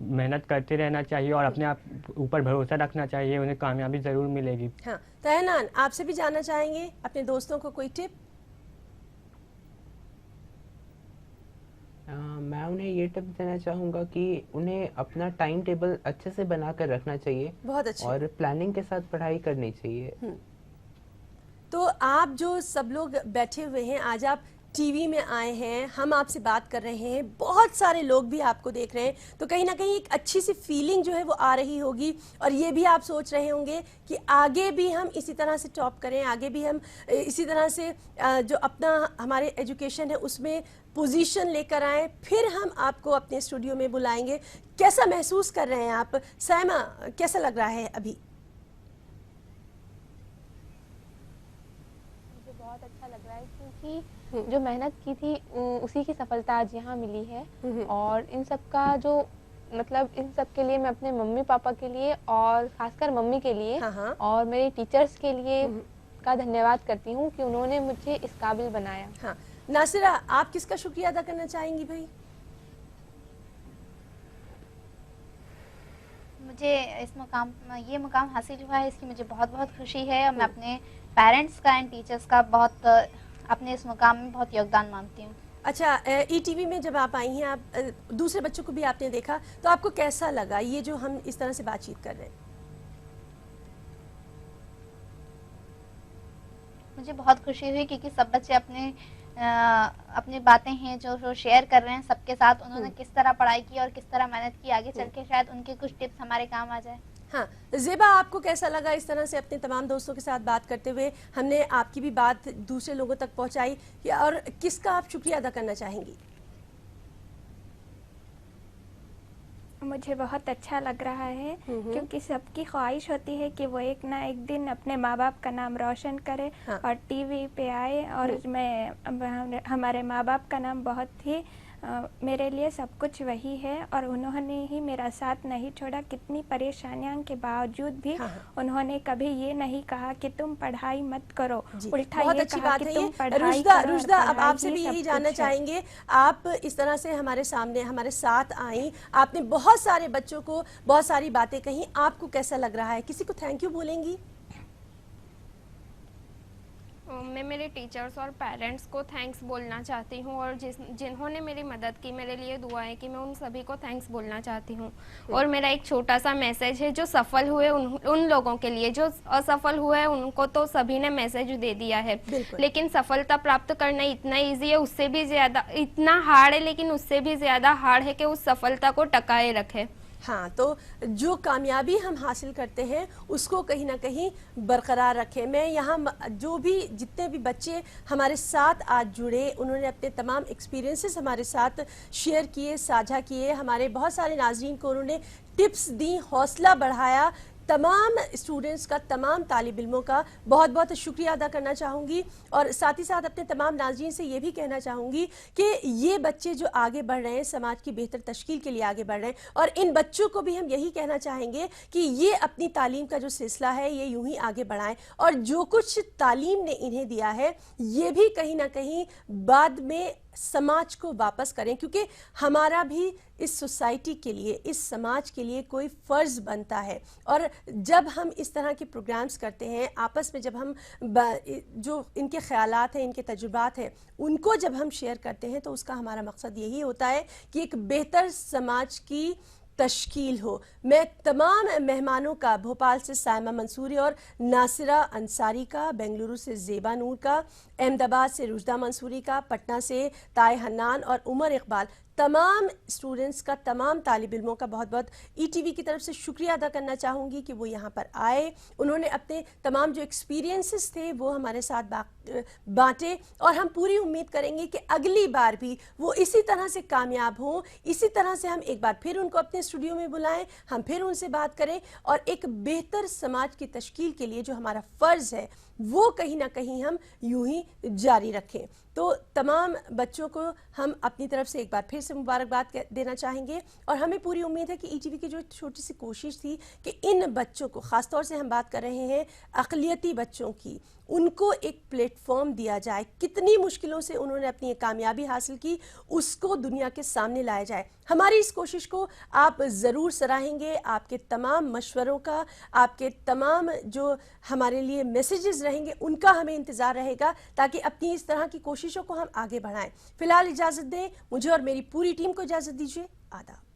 मेहनत करते रहना चाहिए और अपने आप ऊपर भरोसा रखना चाहिए, उन्हें कामयाबी ज़रूर मिलेगी। हाँ, तहनान, आपसे भी जानना चाहेंगे अपने दोस्तों को कोई टिप? मैं उन्हें ये टिप देना चाहूँगा कि उन्हें अपना टाइम टेबल अच्छे से बनाकर रखना चाहिए। बहुत अच्छे। और प्लानिंग के साथ पढ़ाई करनी चाहिए। तो आप जो सब लोग बैठे हुए हैं, आज आप टीवी में आए हैं, हम आपसे बात कर रहे हैं, बहुत सारे लोग भी आपको देख रहे हैं, तो कहीं ना कहीं एक अच्छी सी फीलिंग जो है वो आ रही होगी और ये भी आप सोच रहे होंगे कि आगे भी हम इसी तरह से टॉप करें, आगे भी हम इसी तरह से जो अपना हमारे एजुकेशन है उसमें पोजीशन लेकर आए, फिर हम आपको अपने स्टूडियो में बुलाएंगे। कैसा महसूस कर रहे हैं आप? सायमा, कैसा लग रहा है अभी? मुझे बहुत अच्छा लग रहा है क्योंकि जो मेहनत की थी उसी की सफलता आज यहाँ मिली है। और इन सब का जो मतलब इन सब के लिए मैं अपने मम्मी पापा के लिए और खासकर मम्मी के लिए और मेरे टीचर्स के लिए का धन्यवाद करती हूँ कि उन्होंने मुझे इस काबिल बनाया। हाँ, नासिरा, आप किसका शुक्रिया अदा करना चाहेंगी भाई? मुझे ये मुकाम हासिल हुआ है, इसकी मुझे बहुत बहुत खुशी है और मैं अपने पेरेंट्स का एंड टीचर्स का बहुत अपने इस मुकाम में बहुत योगदान मानती हूँ। अच्छा, ईटीवी में जब आप आई हैं, आप दूसरे बच्चों को भी आपने देखा, तो आपको कैसा लगा ये जो हम इस तरह से बातचीत कर रहे हैं? मुझे बहुत खुशी हुई क्योंकि सब बच्चे अपनी बातें हैं जो शेयर कर रहे हैं सबके साथ। उन्होंने किस तरह पढ़ाई की और किस तरह मेहनत की, आगे चल के शायद उनके कुछ टिप्स हमारे काम आ जाए। हाँ, ज़ेबा, आपको कैसा लगा इस तरह से अपने तमाम दोस्तों के साथ बात करते हुए? हमने आपकी भी बात दूसरे लोगों तक पहुंचाई, और किसका आप शुक्रिया अदा करना चाहेंगी? मुझे बहुत अच्छा लग रहा है क्योंकि सबकी ख्वाहिश होती है कि वो एक ना एक दिन अपने माँ बाप का नाम रोशन करे और टीवी पे आए। और हमारे माँ बाप का नाम बहुत ही मेरे लिए सब कुछ वही है और उन्होंने ही मेरा साथ नहीं छोड़ा। कितनी परेशानियों के बावजूद भी उन्होंने कभी ये नहीं कहा कि तुम पढ़ाई मत करो, उल्टा ये कहा कि तुम पढ़ाई करो। रुजदा, अब आपसे भी यही जानना चाहेंगे, आप इस तरह से हमारे सामने हमारे साथ आई, आपने बहुत सारे बच्चों को बहुत सारी बातें कही, आपको कैसा लग रहा है? किसी को थैंक यू बोलेंगी? मैं मेरे टीचर्स और पेरेंट्स को थैंक्स बोलना चाहती हूँ, और जिन्होंने मेरी मदद की, मेरे लिए दुआएं की, मैं उन सभी को थैंक्स बोलना चाहती हूँ। और मेरा एक छोटा सा मैसेज है, जो सफल हुए उन लोगों के लिए, जो असफल हुए उनको तो सभी ने मैसेज दे दिया है, लेकिन सफलता प्राप्त करना इतना ईजी है, उससे भी ज्यादा, इतना हार्ड है लेकिन उससे भी ज्यादा हार्ड है कि उस सफलता को टकाए रखे। हाँ, तो जो कामयाबी हम हासिल करते हैं उसको कहीं ना कहीं बरकरार रखें। मैं यहाँ जो भी जितने भी बच्चे हमारे साथ आज जुड़े, उन्होंने अपने तमाम एक्सपीरियंसेस हमारे साथ शेयर किए, साझा किए, हमारे बहुत सारे नाज़रीन को उन्होंने टिप्स दी, हौसला बढ़ाया। तमाम स्टूडेंट्स का, तमाम तालिब इल्मों का बहुत बहुत शुक्रिया अदा करना चाहूँगी, और साथ ही साथ अपने तमाम नाज़रीन से ये भी कहना चाहूँगी कि ये बच्चे जो आगे बढ़ रहे हैं, समाज की बेहतर तश्कील के लिए आगे बढ़ रहे हैं, और इन बच्चों को भी हम यही कहना चाहेंगे कि ये अपनी तालीम का जो सिलसिला है ये यूं ही आगे बढ़ाएं, और जो कुछ तालीम ने इन्हें दिया है ये भी कहीं ना कहीं बाद में समाज को वापस करें, क्योंकि हमारा भी इस सोसाइटी के लिए, इस समाज के लिए कोई फ़र्ज़ बनता है। और जब हम इस तरह के प्रोग्राम्स करते हैं, आपस में जब हम जो इनके ख़यालात हैं, इनके तजुर्बात हैं, उनको जब हम शेयर करते हैं, तो उसका हमारा मकसद यही होता है कि एक बेहतर समाज की तश्कील हो। मैं तमाम मेहमानों का, भोपाल से सायमा मंसूरी और नासिरा अंसारी का, बेंगलुरु से ज़ेबा नूर का, अहमदाबाद से रुजदा मंसूरी का, पटना से ताए हन्नान और उमर इकबाल, तमाम स्टूडेंट्स का, तमाम तालिब इल्मों का बहुत बहुत ETV की तरफ से शुक्रिया अदा करना चाहूँगी कि वो यहाँ पर आए। उन्होंने अपने तमाम जो एक्सपीरियंसेस थे वो हमारे साथ बांटे, और हम पूरी उम्मीद करेंगे कि अगली बार भी वो इसी तरह से कामयाब हों, इसी तरह से हम एक बार फिर उनको अपने स्टूडियो में बुलाएं, हम फिर उनसे बात करें, और एक बेहतर समाज की तश्कील के लिए जो हमारा फ़र्ज़ है वो कहीं ना कहीं हम यूं ही जारी रखें। तो तमाम बच्चों को हम अपनी तरफ से एक बार फिर से मुबारकबाद देना चाहेंगे, और हमें पूरी उम्मीद है कि ETV की जो छोटी सी कोशिश थी कि इन बच्चों को, ख़ास तौर से हम बात कर रहे हैं अक़लियती बच्चों की, उनको एक प्लेटफॉर्म दिया जाए। कितनी मुश्किलों से उन्होंने अपनी कामयाबी हासिल की, उसको दुनिया के सामने लाया जाए। हमारी इस कोशिश को आप ज़रूर सराहेंगे। आपके तमाम मशवरों का, आपके तमाम जो हमारे लिए मैसेजेस रहेंगे, उनका हमें इंतज़ार रहेगा, ताकि अपनी इस तरह की कोशिशों को हम आगे बढ़ाएं। फ़िलहाल इजाज़त दें, मुझे और मेरी पूरी टीम को इजाज़त दीजिए। आदाब।